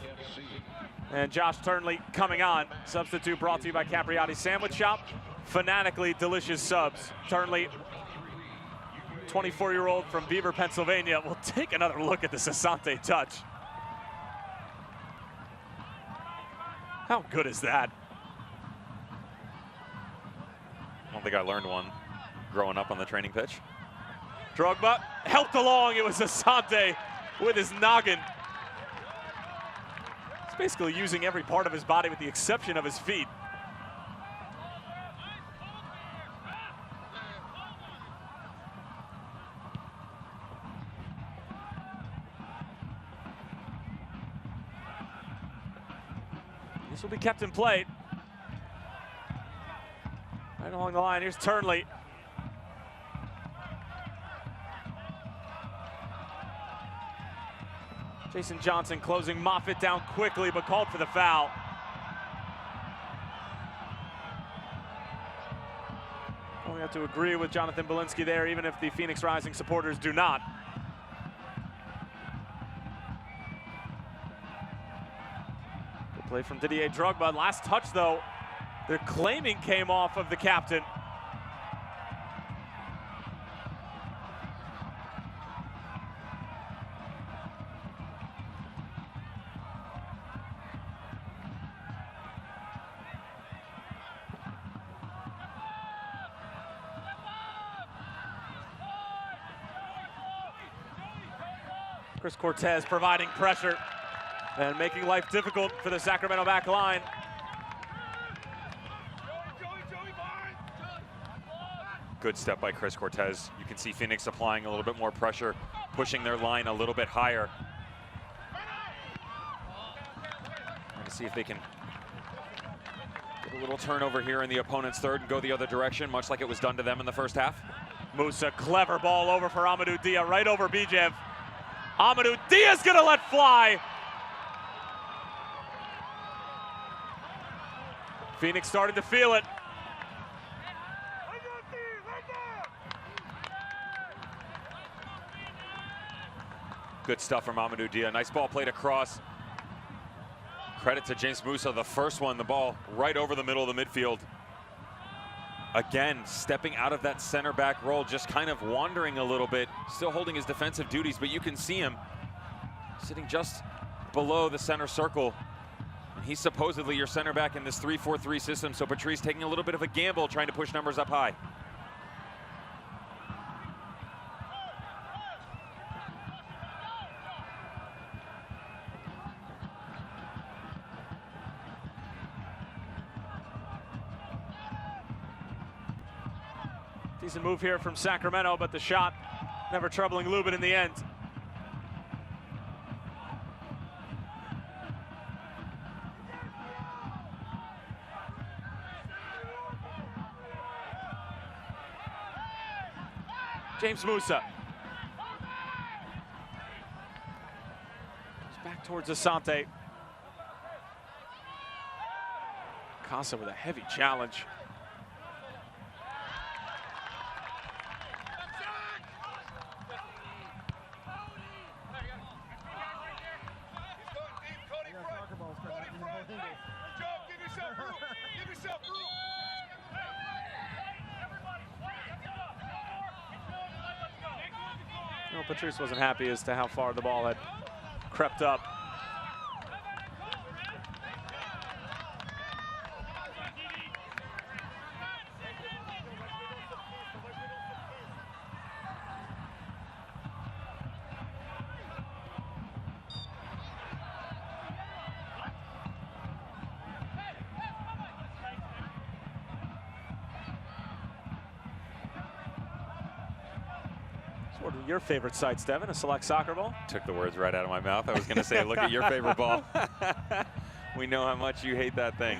And Josh Turnley coming on. Substitute brought to you by Capriati Sandwich Shop. Fanatically delicious subs. Turnley, 24-year-old from Beaver, Pennsylvania. We'll take another look at this Asante touch. How good is that? I don't think I learned one growing up on the training pitch. Drogba helped along. It was Asante with his noggin. basically using every part of his body with the exception of his feet. This will be kept in play. Right along the line, here's Turnley. Jason Johnson closing Moffitt down quickly, but called for the foul. Well, we have to agree with Jonathan Belinsky there, even if the Phoenix Rising supporters do not. Good play from Didier Drogba. Last touch, though, they're claiming came off of the captain. Chris Cortez providing pressure and making life difficult for the Sacramento back line. Good step by Chris Cortez. You can see Phoenix applying a little bit more pressure, pushing their line a little bit higher. Trying to see if they can get a little turnover here in the opponent's third and go the other direction, much like it was done to them in the first half. Musa, clever ball over for Amadou Dia, right over Bijev. Amadou Dia's gonna let fly. Phoenix started to feel it. Good stuff from Amadou Dia. Nice ball played across. Credit to James Musa, the first one, the ball right over the middle of the midfield. Again, stepping out of that center back role, just kind of wandering a little bit, still holding his defensive duties, but you can see him sitting just below the center circle. And he's supposedly your center back in this 3-4-3 system, so Patrice taking a little bit of a gamble, trying to push numbers up high. Decent move here from Sacramento, but the shot never troubling Lubin in the end. James Musa. Goes back towards Asante. Casa with a heavy challenge. Well, Patrice wasn't happy as to how far the ball had crept up. What are your favorite sites, Devin? A select soccer ball? Took the words right out of my mouth. I was going to say, look at your favorite ball. We know how much you hate that thing.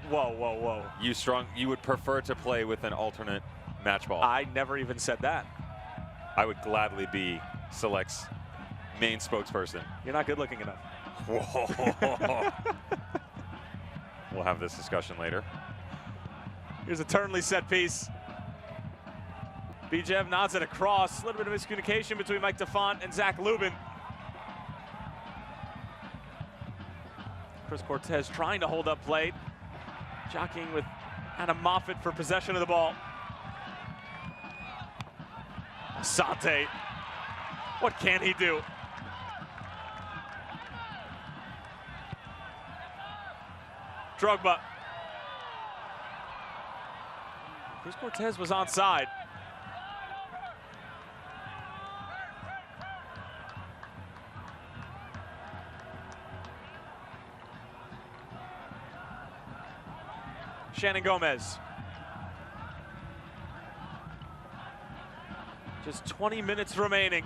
Whoa. You would prefer to play with an alternate match ball. I never even said that. I would gladly be Select's main spokesperson. You're not good looking enough. Whoa. We'll have this discussion later. Here's a Turnley set piece. Bijev nods it across. A little bit of miscommunication between Mike DeFont and Zach Lubin. Chris Cortez trying to hold up play. Jockeying with Adam Moffitt for possession of the ball. Asante. What can he do? Drogba. Chris Cortez was onside. Shannon Gomez. Just 20 minutes remaining.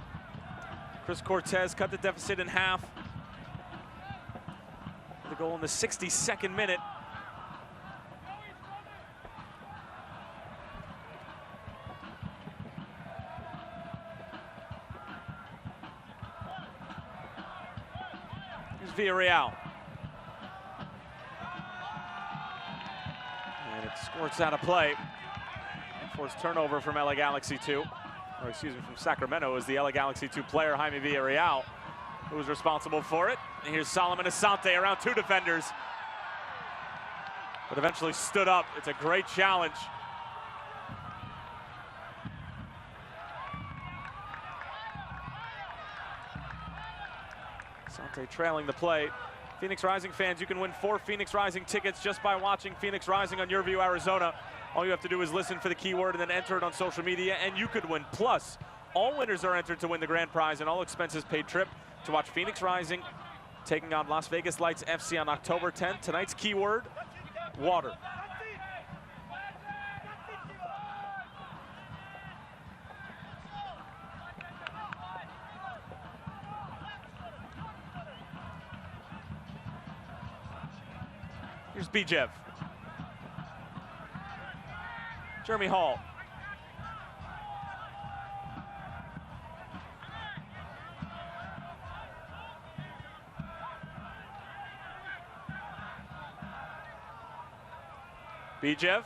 Chris Cortez cut the deficit in half. The goal in the 62nd minute. Here's Villarreal. And it squirts out of play. Forced turnover from LA Galaxy 2. Or excuse me, from Sacramento is the LA Galaxy 2 player, Jaime Villarreal, who was responsible for it. And here's Solomon Asante around 2 defenders, but eventually stood up. It's a great challenge. Asante trailing the play. Phoenix Rising fans, you can win 4 Phoenix Rising tickets just by watching Phoenix Rising on YourView Arizona. All you have to do is listen for the keyword and then enter it on social media, and you could win. Plus, all winners are entered to win the grand prize and all expenses paid trip to watch Phoenix Rising taking on Las Vegas Lights FC on October 10th. Tonight's keyword, water. Here's Bijev. Jeremy Hall. Bijev.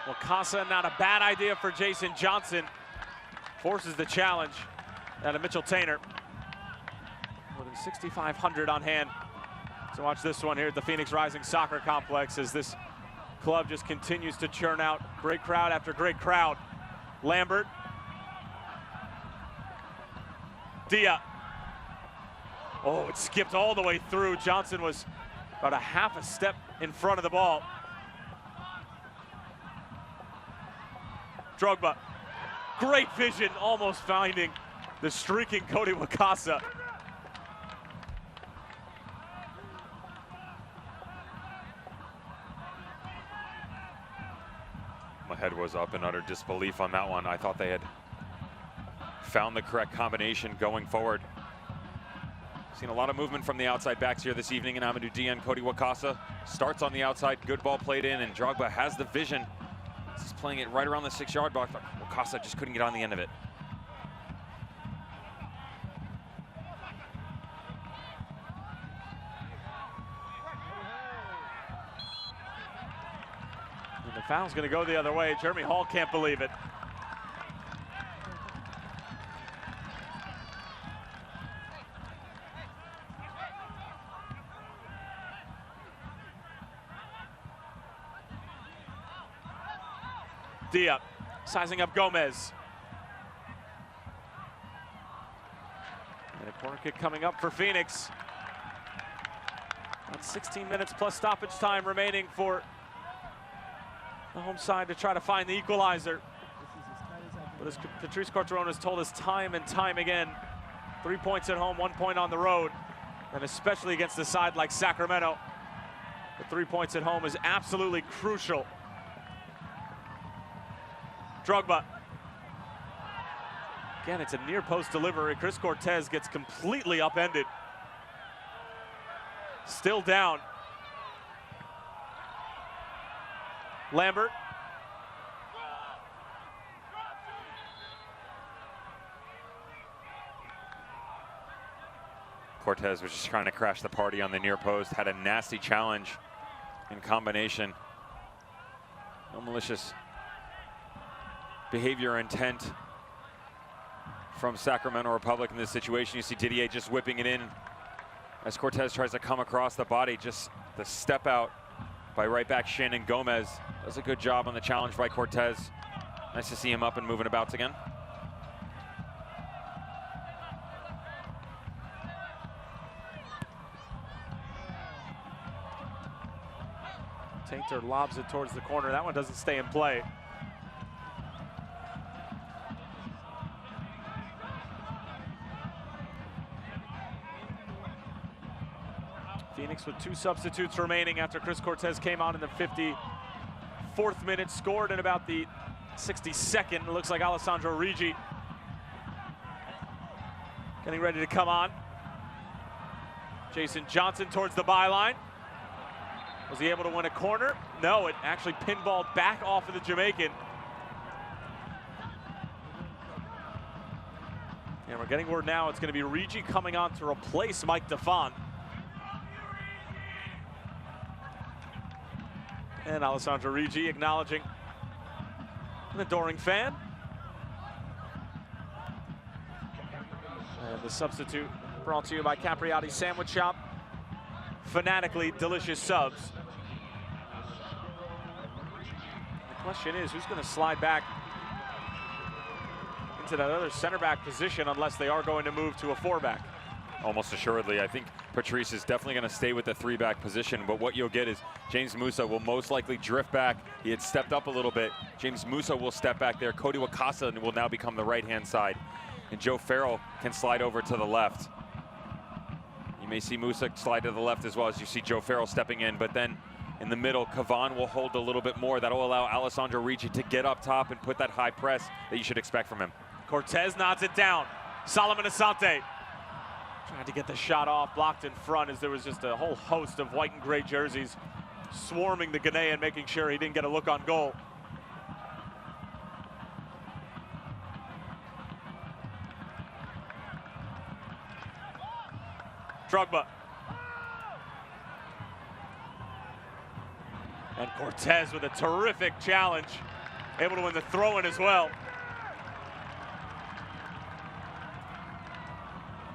Wakasa, not a bad idea for Jason Johnson. Forces the challenge out of Mitchell Tainer. More than 6,500 on hand. So watch this one here at the Phoenix Rising Soccer Complex as this club just continues to churn out great crowd after great crowd. Lambert. Dia. Oh, it skipped all the way through. Johnson was about a half a step in front of the ball. Drogba, great vision, almost finding the streaking Cody Wakasa. My head was up in utter disbelief on that one. I thought they had found the correct combination going forward. Seen a lot of movement from the outside backs here this evening, and Amadou Dia and Cody Wakasa starts on the outside, good ball played in, and Drogba has the vision. He's playing it right around the 6-yard box, but Wakasa just couldn't get on the end of it. And the foul's going to go the other way. Jeremy Hall can't believe it. Dia sizing up Gomez. And a corner kick coming up for Phoenix. About 16 minutes plus stoppage time remaining for the home side to try to find the equalizer. But as Patrice Corteron has told us time and time again, 3 points at home, 1 point on the road, and especially against a side like Sacramento, the 3 points at home is absolutely crucial. Drogba. Again, it's a near post delivery. Chris Cortez gets completely upended. Still down. Lambert. Cortez was just trying to crash the party on the near post, had a nasty challenge in combination. No malicious behavior or intent from Sacramento Republic in this situation. You see Didier just whipping it in as Cortez tries to come across the body. Just the step out by right back Shannon Gomez. Does a good job on the challenge by Cortez. Nice to see him up and moving about again. Tainter lobs it towards the corner. That one doesn't stay in play. Phoenix with 2 substitutes remaining after Chris Cortez came on in the 54th minute, scored in about the 62nd. It looks like Alessandro Rigi getting ready to come on. Jason Johnson towards the byline. Was he able to win a corner? No, it actually pinballed back off of the Jamaican. And we're getting word now it's going to be Rigi coming on to replace Mike DeFont. And Alessandro Rigi acknowledging an adoring fan. And the substitute brought to you by Capriati Sandwich Shop. Fanatically delicious subs. The question is, who's going to slide back into that other center back position unless they are going to move to a 4-back? Almost assuredly. I think Patrice is definitely going to stay with the 3-back position, but what you'll get is James Musa will most likely drift back. He had stepped up a little bit. James Musa will step back there. Cody Wakasa will now become the right-hand side, and Joe Farrell can slide over to the left. You may see Musa slide to the left as well as you see Joe Farrell stepping in, but then in the middle, Kavan will hold a little bit more. That'll allow Alessandro Rigi to get up top and put that high press that you should expect from him. Cortez nods it down. Solomon Asante tried to get the shot off, blocked in front as there was just a whole host of white and gray jerseys swarming the Ghanaian, making sure he didn't get a look on goal. Drogba. And Cortez with a terrific challenge, able to win the throw-in as well.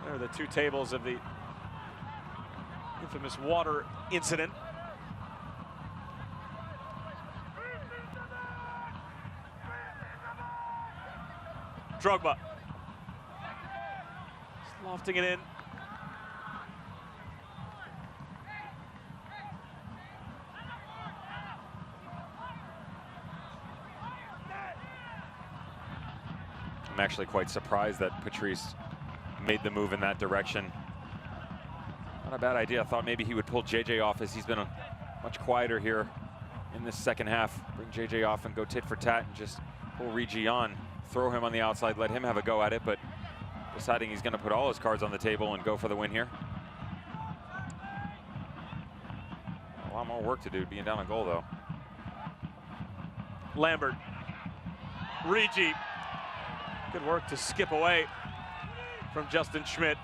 There are the 2 tables of the infamous water incident. Drogba. Just lofting it in. I'm actually quite surprised that Patrice made the move in that direction. Not a bad idea. I thought maybe he would pull JJ off as he's been much quieter here in this second half. Bring JJ off and go tit for tat and just pull Rigi on, throw him on the outside, let him have a go at it, but deciding he's going to put all his cards on the table and go for the win here. A lot more work to do being down a goal though. Lambert. Rigi. Good work to skip away from Justin Schmidt.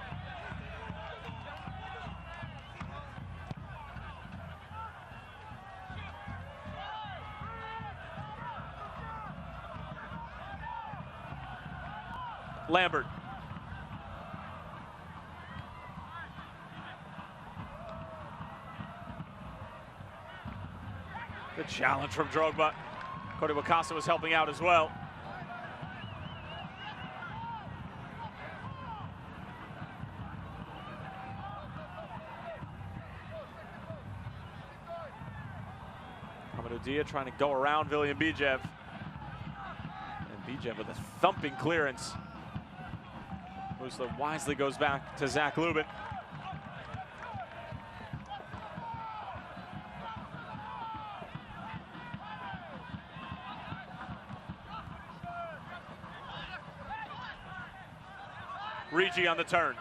Lambert. Good challenge from Drogba. Cody Wakasa was helping out as well. Dia trying to go around William Bijev. And Bijev with a thumping clearance. Musa wisely goes back to Zach Lubin. Rigi on the turn.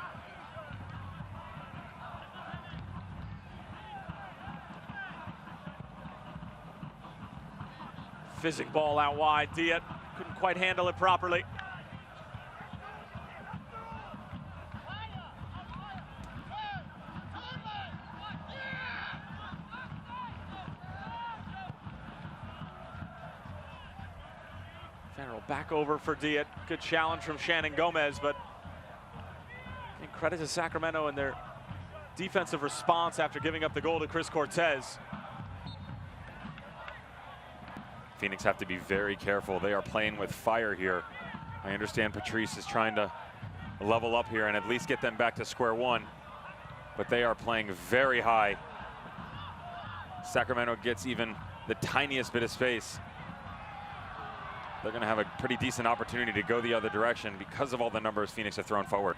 Fizzing ball out wide. Diet couldn't quite handle it properly. Farrell back over for Diet. Good challenge from Shannon Gomez, but credit to Sacramento and their defensive response after giving up the goal to Chris Cortez. Phoenix have to be very careful. They are playing with fire here. I understand Patrice is trying to level up here and at least get them back to square one, but they are playing very high. Sacramento gets even the tiniest bit of space, they're going to have a pretty decent opportunity to go the other direction because of all the numbers Phoenix have thrown forward.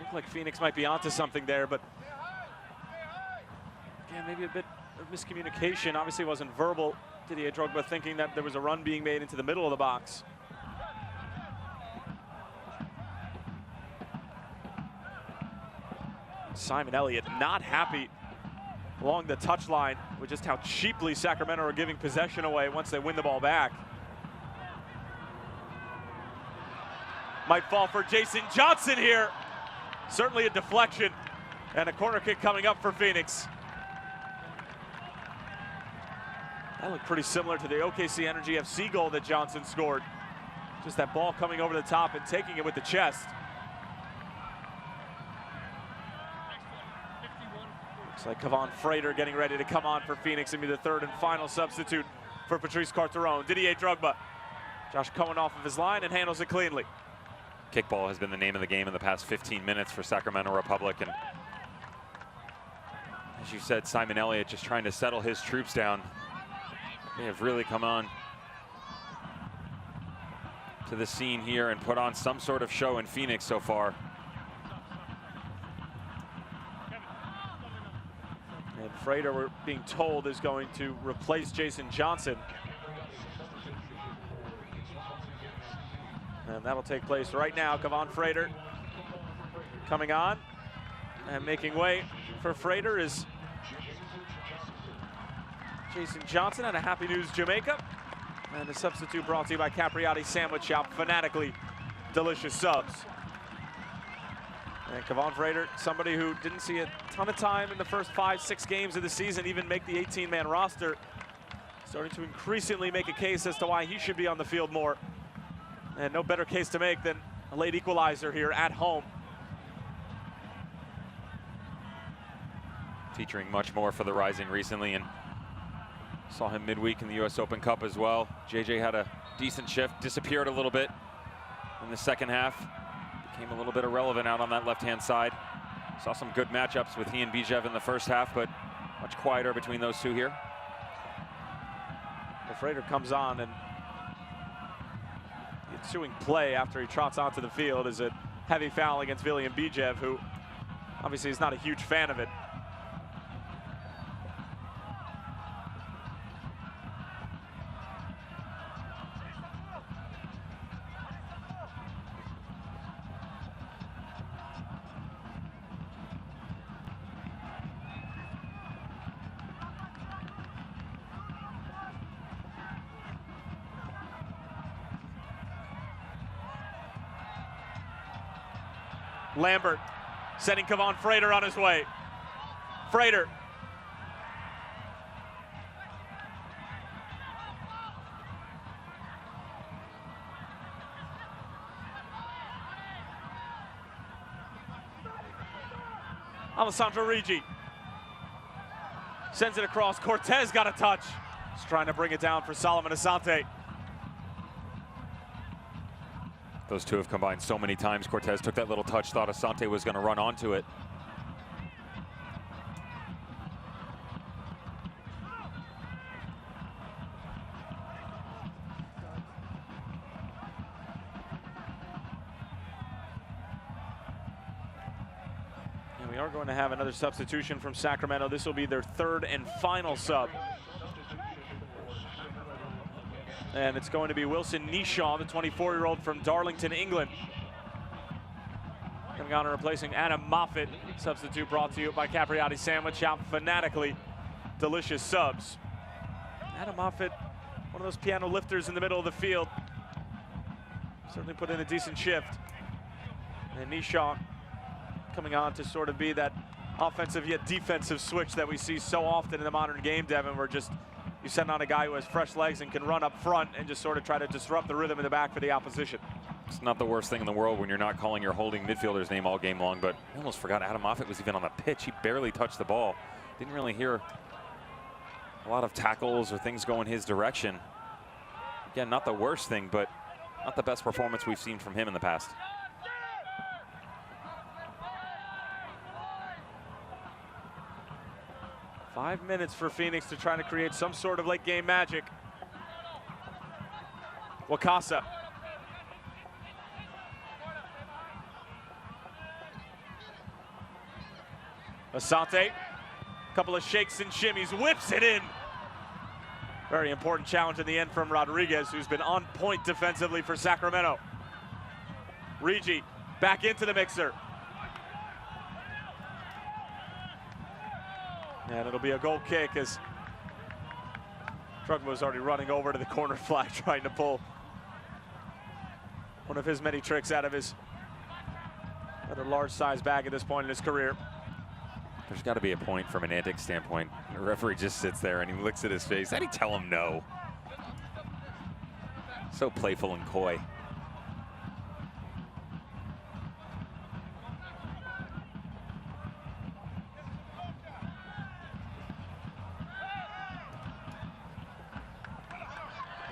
Looked like Phoenix might be onto something there, but again, maybe a bit of miscommunication. Obviously, it wasn't verbal. Didier Drogba thinking that there was a run being made into the middle of the box. Simon Elliott not happy along the touchline with just how cheaply Sacramento are giving possession away once they win the ball back. Might fall for Jason Johnson here. Certainly a deflection and a corner kick coming up for Phoenix. That looked pretty similar to the OKC Energy FC goal that Johnson scored. Just that ball coming over the top and taking it with the chest. Looks like Kevon Frater getting ready to come on for Phoenix and be the third and final substitute for Patrice Carteron. Didier Drogba. Josh Cohen off of his line and handles it cleanly. Kickball has been the name of the game in the past 15 minutes for Sacramento Republic. And as you said, Simon Elliott just trying to settle his troops down. They have really come on to the scene here and put on some sort of show in Phoenix so far. And Frater, we're being told, is going to replace Jason Johnson. And that'll take place right now. Kevon Frater coming on and making way for Frater is Jason Johnson out of Happy News, Jamaica. And the substitute brought to you by Capriati Sandwich Shop, fanatically delicious subs. And Kevon Frater, somebody who didn't see a ton of time in the first 5-6 games of the season, even make the 18-man roster, starting to increasingly make a case as to why he should be on the field more. And no better case to make than a late equalizer here at home. Featuring much more for the Rising recently, and saw him midweek in the US Open Cup as well. JJ had a decent shift, disappeared a little bit in the second half. Became a little bit irrelevant out on that left-hand side. Saw some good matchups with he and Bijev in the first half, but much quieter between those two here. Well, Frater comes on, and the ensuing play after he trots onto the field is a heavy foul against William Bijev, who obviously is not a huge fan of it. Lambert sending Kevon Frater on his way. Frater. Alessandro Rigi sends it across. Cortez got a touch. Just trying to bring it down for Solomon Asante. Those two have combined so many times. Cortez took that little touch, thought Asante was going to run onto it. And we are going to have another substitution from Sacramento. This will be their third and final sub. And it's going to be Wilson Nishaw, the 24-year-old from Darlington, England. Coming on and replacing Adam Moffat. Substitute brought to you by Capriati Sandwich Shop, fanatically delicious subs. Adam Moffat, one of those piano lifters in the middle of the field. Certainly put in a decent shift. And Nishaw coming on to sort of be that offensive yet defensive switch that we see so often in the modern game, Devin, where just you send on a guy who has fresh legs and can run up front and just sort of try to disrupt the rhythm in the back for the opposition. It's not the worst thing in the world when you're not calling your holding midfielder's name all game long, but I almost forgot Adam Moffat was even on the pitch. He barely touched the ball. Didn't really hear a lot of tackles or things going his direction. Again, not the worst thing, but not the best performance we've seen from him in the past. Five minutes for Phoenix to try to create some sort of late game magic. Wakasa. Asante, couple of shakes and shimmies, whips it in. Very important challenge in the end from Rodriguez, who's been on point defensively for Sacramento. Regi back into the mixer. And it'll be a goal kick as Drogba was already running over to the corner flag trying to pull one of his many tricks out of his rather large size bag at this point in his career. There's got to be a point from an antic standpoint. The referee just sits there and he looks at his face. How do you tell him no? So playful and coy.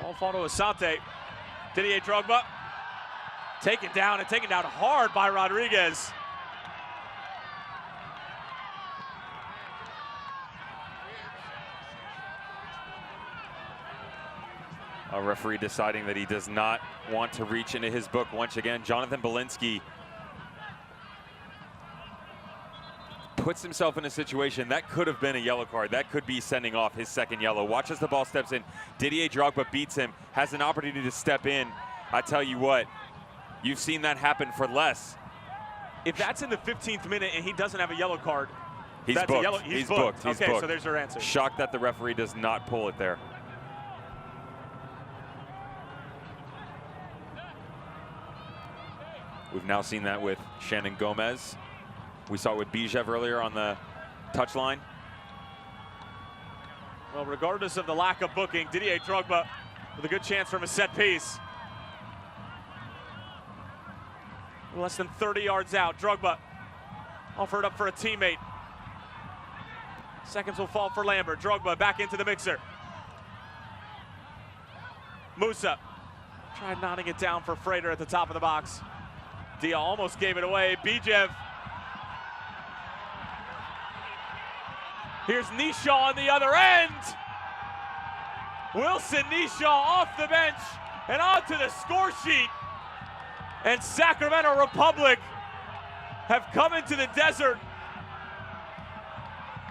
Ball fall to Asante. Didier Drogba taken down, and taken down hard by Rodriguez. A referee deciding that he does not want to reach into his book once again. Jonathan Belinsky puts himself in a situation that could have been a yellow card. That could be sending off his second yellow. Watch as the ball steps in. Didier Drogba beats him, has an opportunity to step in. I tell you what, you've seen that happen for less. If that's in the 15th minute and he doesn't have a yellow card, he's that's booked. A yellow, He's booked. He's okay, booked. so there's your answer. Shocked that the referee does not pull it there. We've now seen that with Shannon Gomez. We saw it with Bijev earlier on the touchline. Well, regardless of the lack of booking, Didier Drogba with a good chance from a set piece. Less than 30 yards out, Drogba offered up for a teammate. Seconds will fall for Lambert. Drogba back into the mixer. Musa tried knotting it down for Frater at the top of the box. Dia almost gave it away. Bijev. Here's Nishaw on the other end. Wilson Nishaw off the bench and onto the score sheet. And Sacramento Republic have come into the desert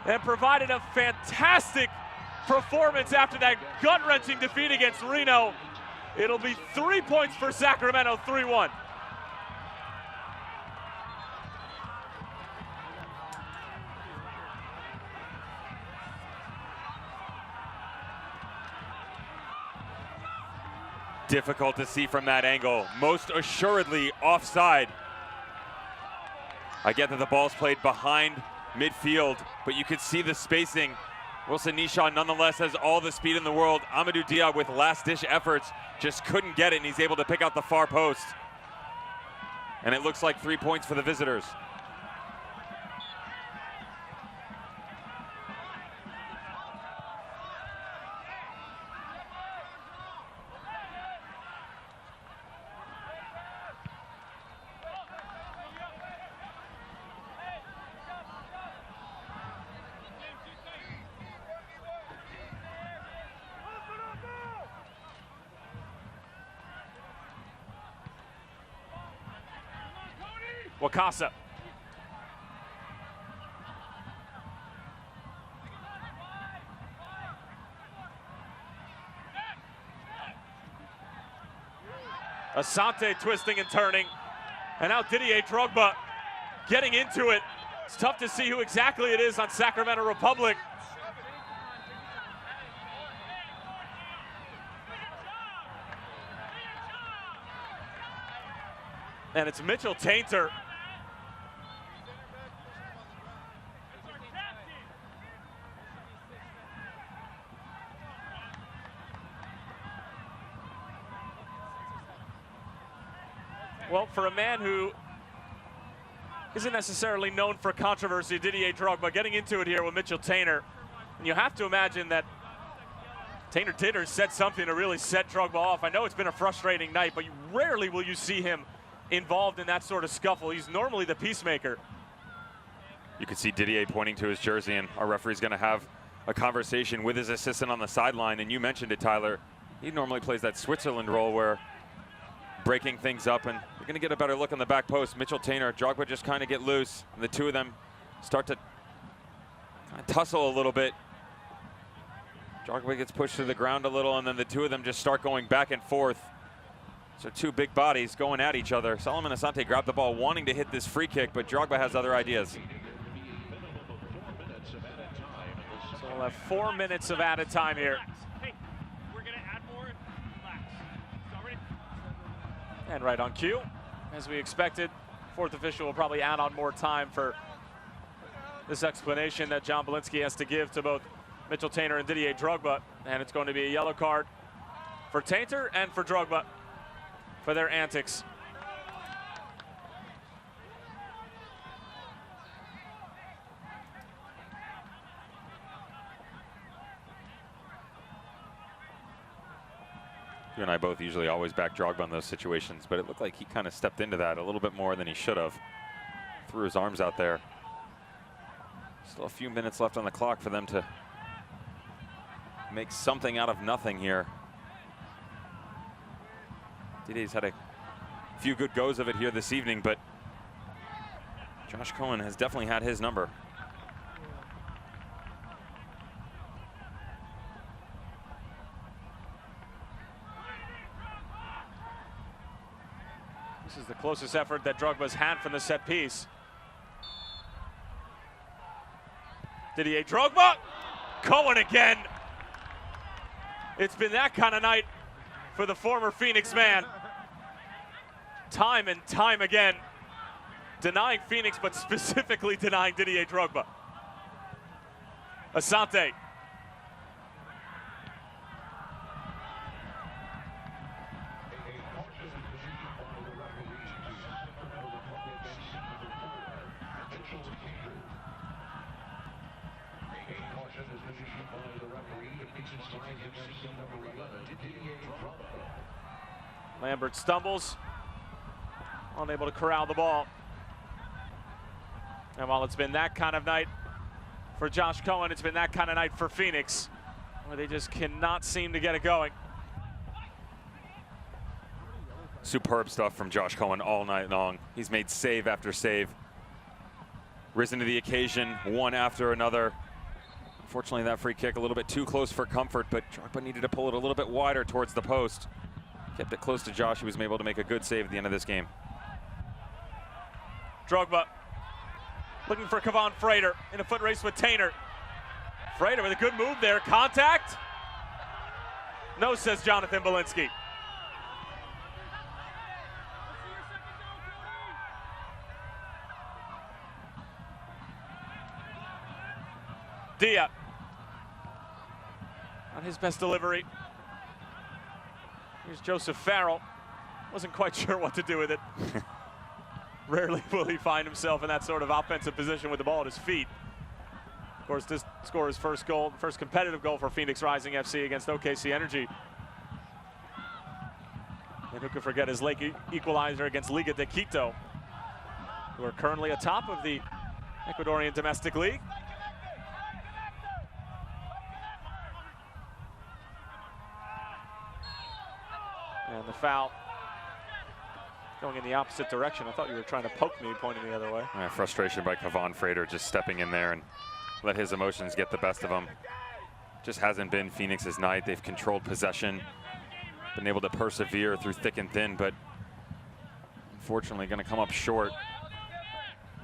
and provided a fantastic performance after that gut-wrenching defeat against Reno. It'll be 3 points for Sacramento, 3-1. Difficult to see from that angle. Most assuredly offside. I get that the ball's played behind midfield, but you could see the spacing. Wilson Nishaw nonetheless has all the speed in the world. Amadou Dia with last-ditch efforts just couldn't get it, and he's able to pick out the far post. And it looks like 3 points for the visitors. Wakasa. Asante twisting and turning. And now Didier Drogba getting into it. It's tough to see who exactly it is on Sacramento Republic. And it's Mitchell Tainter. Well, for a man who isn't necessarily known for controversy, Didier Drogba getting into it here with Mitchell Tainter. And you have to imagine that Tainer Ditter said something to really set Drogba off. I know it's been a frustrating night, but rarely will you see him involved in that sort of scuffle. He's normally the peacemaker. You can see Didier pointing to his jersey, and our referee's going to have a conversation with his assistant on the sideline. And you mentioned it, Tyler. He normally plays that Switzerland role where breaking things up, and you're going to get a better look on the back post. Mitchell Tainer, Drogba just kind of get loose, and the two of them start to tussle a little bit. Drogba gets pushed to the ground a little, and then the two of them just start going back and forth. So two big bodies going at each other. Solomon Asante grabbed the ball wanting to hit this free kick, but Drogba has other ideas. So we'll have 4 minutes of added time here. Hey, we're going to add more. Relax. Sorry. And right on cue, as we expected, fourth official will probably add on more time for this explanation that John Belinsky has to give to both Mitchell Tainer and Didier Drogba. And it's going to be a yellow card for Tainter and for Drogba for their antics. You and I both usually always back Drogba in those situations, but it looked like he kind of stepped into that a little bit more than he should have. Threw his arms out there. Still a few minutes left on the clock for them to make something out of nothing here. Didier's had a few good goes of it here this evening, but Josh Cohen has definitely had his number. This is the closest effort that Drogba's had from the set piece. Didier Drogba, Cohen again. It's been that kind of night for the former Phoenix man. Time and time again, denying Phoenix, but specifically denying Didier Drogba. Asante. Lambert stumbles, unable to corral the ball. And while it's been that kind of night for Josh Cohen, it's been that kind of night for Phoenix, where they just cannot seem to get it going. Superb stuff from Josh Cohen all night long. He's made save after save. Risen to the occasion, one after another. Unfortunately, that free kick a little bit too close for comfort, but Drogba needed to pull it a little bit wider towards the post. Kept it close to Josh, who was able to make a good save at the end of this game. Drogba looking for Kevon Frater in a foot race with Tainer. Frater with a good move there. Contact? No, says Jonathan Belinsky. Dia. Not his best delivery. Here's Joseph Farrell. Wasn't quite sure what to do with it. Rarely will he find himself in that sort of offensive position with the ball at his feet. Of course, this score his first goal, first competitive goal for Phoenix Rising FC against OKC Energy. And who could forget his late equalizer against Liga de Quito, who are currently atop of the Ecuadorian domestic league. And the foul going in the opposite direction. I thought you were trying to poke me, pointing the other way. Yeah, frustration by Kevon Frater just stepping in there and let his emotions get the best of him. Just hasn't been Phoenix's night. They've controlled possession, been able to persevere through thick and thin, but unfortunately going to come up short.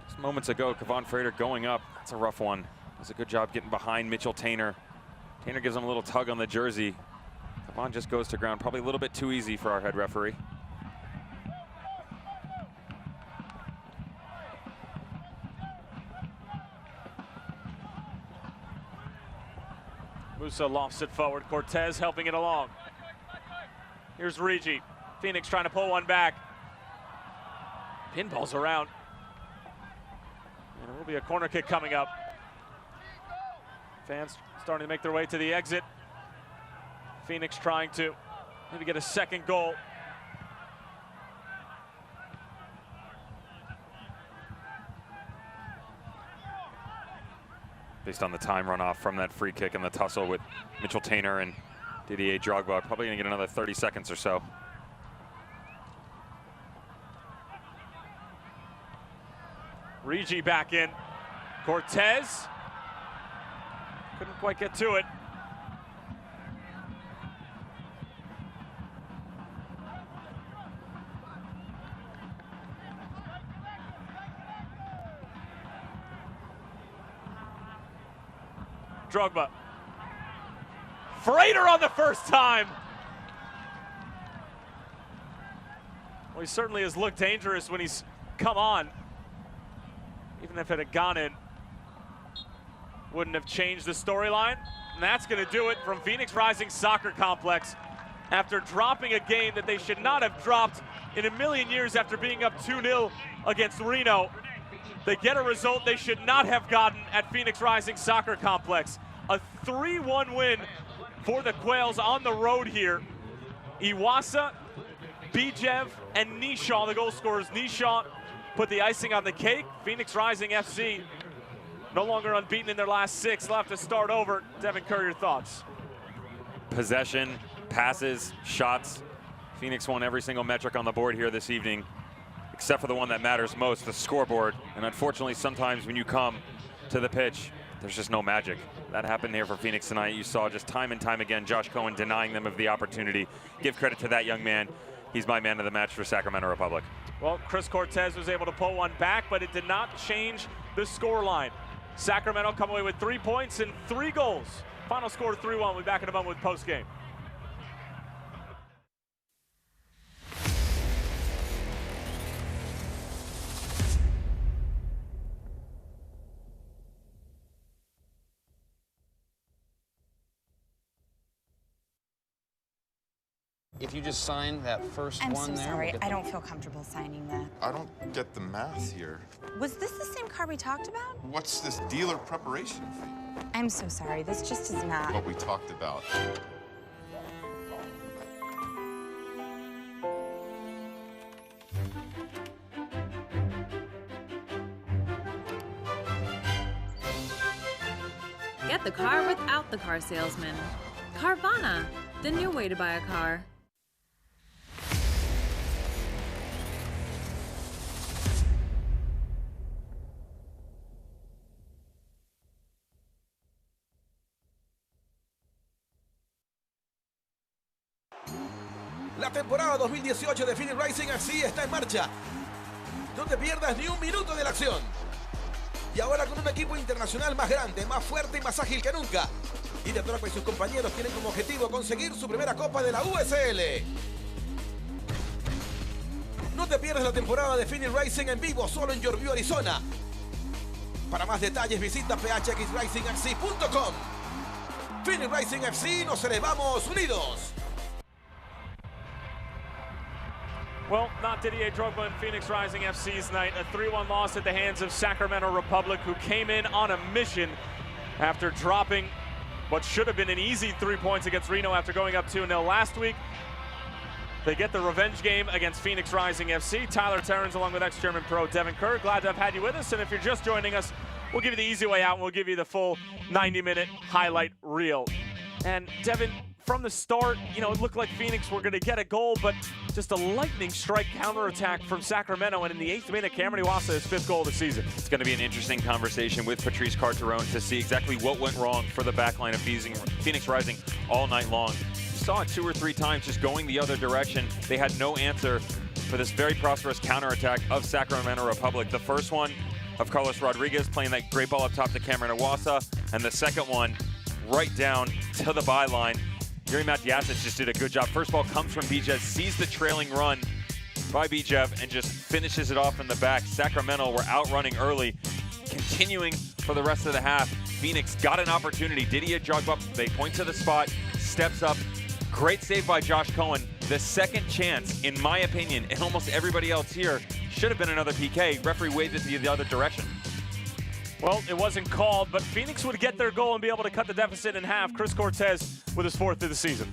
Just moments ago, Kevon Frater going up. That's a rough one. Does a good job getting behind Mitchell Tainer. Tainer gives him a little tug on the jersey. Kevon just goes to ground, probably a little bit too easy for our head referee. Musa lofts it forward. Cortez helping it along. Here's Rigi. Phoenix trying to pull one back. Pinballs around. And it will be a corner kick coming up. Fans starting to make their way to the exit. Phoenix trying to maybe get a second goal. Based on the time runoff from that free kick and the tussle with Mitchell Tainter and Didier Drogba, probably gonna get another 30 seconds or so. Rigi back in. Cortez couldn't quite get to it. Drogba. Freighter on the first time. Well, he certainly has looked dangerous when he's come on. Even if it had gone in, wouldn't have changed the storyline. And that's going to do it from Phoenix Rising Soccer Complex. After dropping a game that they should not have dropped in a million years after being up 2-0 against Reno, they get a result they should not have gotten at Phoenix Rising Soccer Complex. A 3-1 win for the Quails on the road here. Iwasa, Bijev, and Nishaw, the goal scorers. Nishaw put the icing on the cake. Phoenix Rising FC no longer unbeaten in their last 6. They'll have to start over. Devin Kerr, your thoughts? Possession, passes, shots. Phoenix won every single metric on the board here this evening, except for the one that matters most, the scoreboard. And unfortunately, sometimes when you come to the pitch, there's just no magic. That happened here for Phoenix tonight. You saw just time and time again Josh Cohen denying them of the opportunity. Give credit to that young man. He's my man of the match for Sacramento Republic. Well, Chris Cortez was able to pull one back, but it did not change the scoreline. Sacramento come away with 3 points and 3 goals. Final score 3-1. We'll be back in a moment with post-game. If you just sign that first I'm one so there. sorry. I don't feel comfortable signing that. I don't get the math here. Was this the same car we talked about? What's this dealer preparation fee? I'm so sorry. This just is not. What we talked about. Get the car without the car salesman. Carvana, the new way to buy a car. La temporada 2018 de Phoenix Rising FC está en marcha. No te pierdas ni un minuto de la acción. Y ahora con un equipo internacional más grande, más fuerte y más ágil que nunca. Didier Drogba y sus compañeros tienen como objetivo conseguir su primera copa de la USL. No te pierdas la temporada de Phoenix Rising en vivo solo en Yorkview, Arizona. Para más detalles visita phxrisingfc.com. Phoenix Rising FC, nos elevamos unidos. Well, not Didier Drogba and Phoenix Rising FC's night. A 3-1 loss at the hands of Sacramento Republic, who came in on a mission after dropping what should have been an easy 3 points against Reno after going up 2-0 last week. They get the revenge game against Phoenix Rising FC. Tyler Terrens along with ex-German pro Devin Kerr. Glad to have had you with us. And if you're just joining us, we'll give you the easy way out and we'll give you the full 90-minute highlight reel. And Devin, from the start, you know, it looked like Phoenix were going to get a goal, but just a lightning strike counterattack from Sacramento. And in the 8th minute, Cameron Iwasa, his 5th goal of the season. It's going to be an interesting conversation with Patrice Carterone to see exactly what went wrong for the backline of Phoenix Rising all night long. You saw it 2 or 3 times just going the other direction. They had no answer for this very prosperous counterattack of Sacramento Republic. The first one of Carlos Rodriguez playing that great ball up top to Cameron Iwasa, and the second one right down to the byline. Yuri Matiasic just did a good job. First ball comes from Bijev, sees the trailing run by Bijev, and just finishes it off in the back. Sacramento were outrunning early, continuing for the rest of the half. Phoenix got an opportunity. Didier Drogba, they point to the spot, steps up. Great save by Josh Cohen. The second chance, in my opinion, and almost everybody else here, should have been another PK. Referee waved it the other direction. Well, it wasn't called, but Phoenix would get their goal and be able to cut the deficit in half. Chris Cortez with his 4th of the season.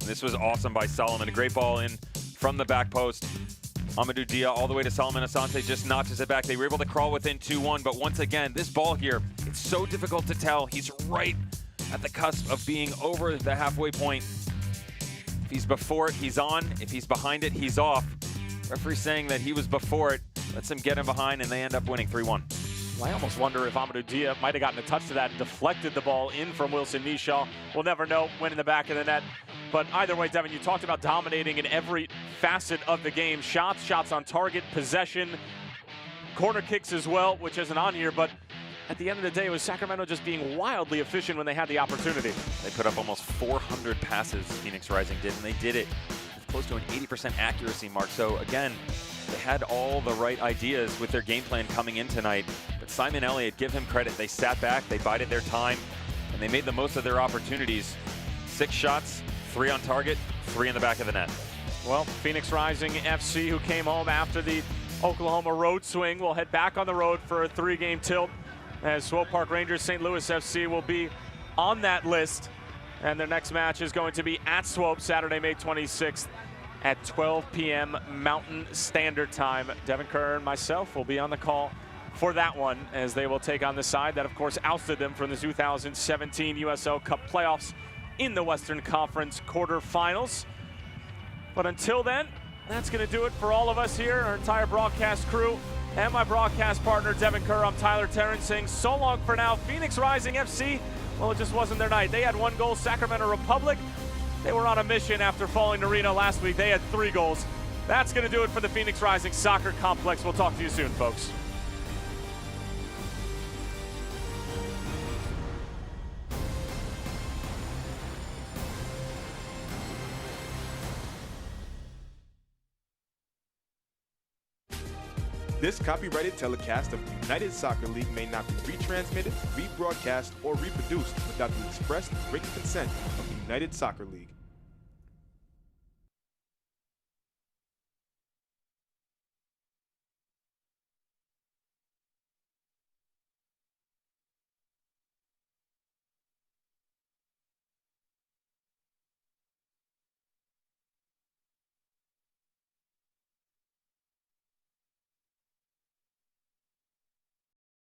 This was awesome by Solomon. A great ball in from the back post. Amadou Dia all the way to Solomon Asante, just notches it back. They were able to crawl within 2-1, but once again, this ball here, it's so difficult to tell. He's right at the cusp of being over the halfway point. If he's before it, he's on. If he's behind it, he's off. Referee saying that he was before it, lets him get him behind, and they end up winning 3-1. Well, I almost wonder if Amadou Dia might have gotten a touch to that and deflected the ball in from Wilson Nishaw. We'll never know. Went in the back of the net. But either way, Devin, you talked about dominating in every facet of the game. Shots, shots on target, possession, corner kicks as well, which isn't on here. But at the end of the day, it was Sacramento just being wildly efficient when they had the opportunity. They put up almost 400 passes, Phoenix Rising did, and they did it with close to an 80% accuracy mark. So again, they had all the right ideas with their game plan coming in tonight. But Simon Elliott, give him credit. They sat back, they bided their time, and they made the most of their opportunities. 6 shots, 3 on target, 3 in the back of the net. Well, Phoenix Rising FC, who came home after the Oklahoma road swing, will head back on the road for a 3-game tilt, as Swope Park Rangers St. Louis FC will be on that list. And their next match is going to be at Swope Saturday, May 26th at 12 p.m. Mountain Standard Time. Devin Kerr and myself will be on the call for that one, as they will take on the side that, of course, ousted them from the 2017 USL Cup playoffs in the Western Conference quarterfinals. But until then, that's going to do it for all of us here, our entire broadcast crew, and my broadcast partner, Devin Kerr. I'm Tyler Terrence saying so long for now. Phoenix Rising FC, well, it just wasn't their night. They had 1 goal. Sacramento Republic, they were on a mission after falling to Reno last week. They had 3 goals. That's going to do it for the Phoenix Rising Soccer Complex. We'll talk to you soon, folks. This copyrighted telecast of the United Soccer League may not be retransmitted, rebroadcast, or reproduced without the express written consent of the United Soccer League.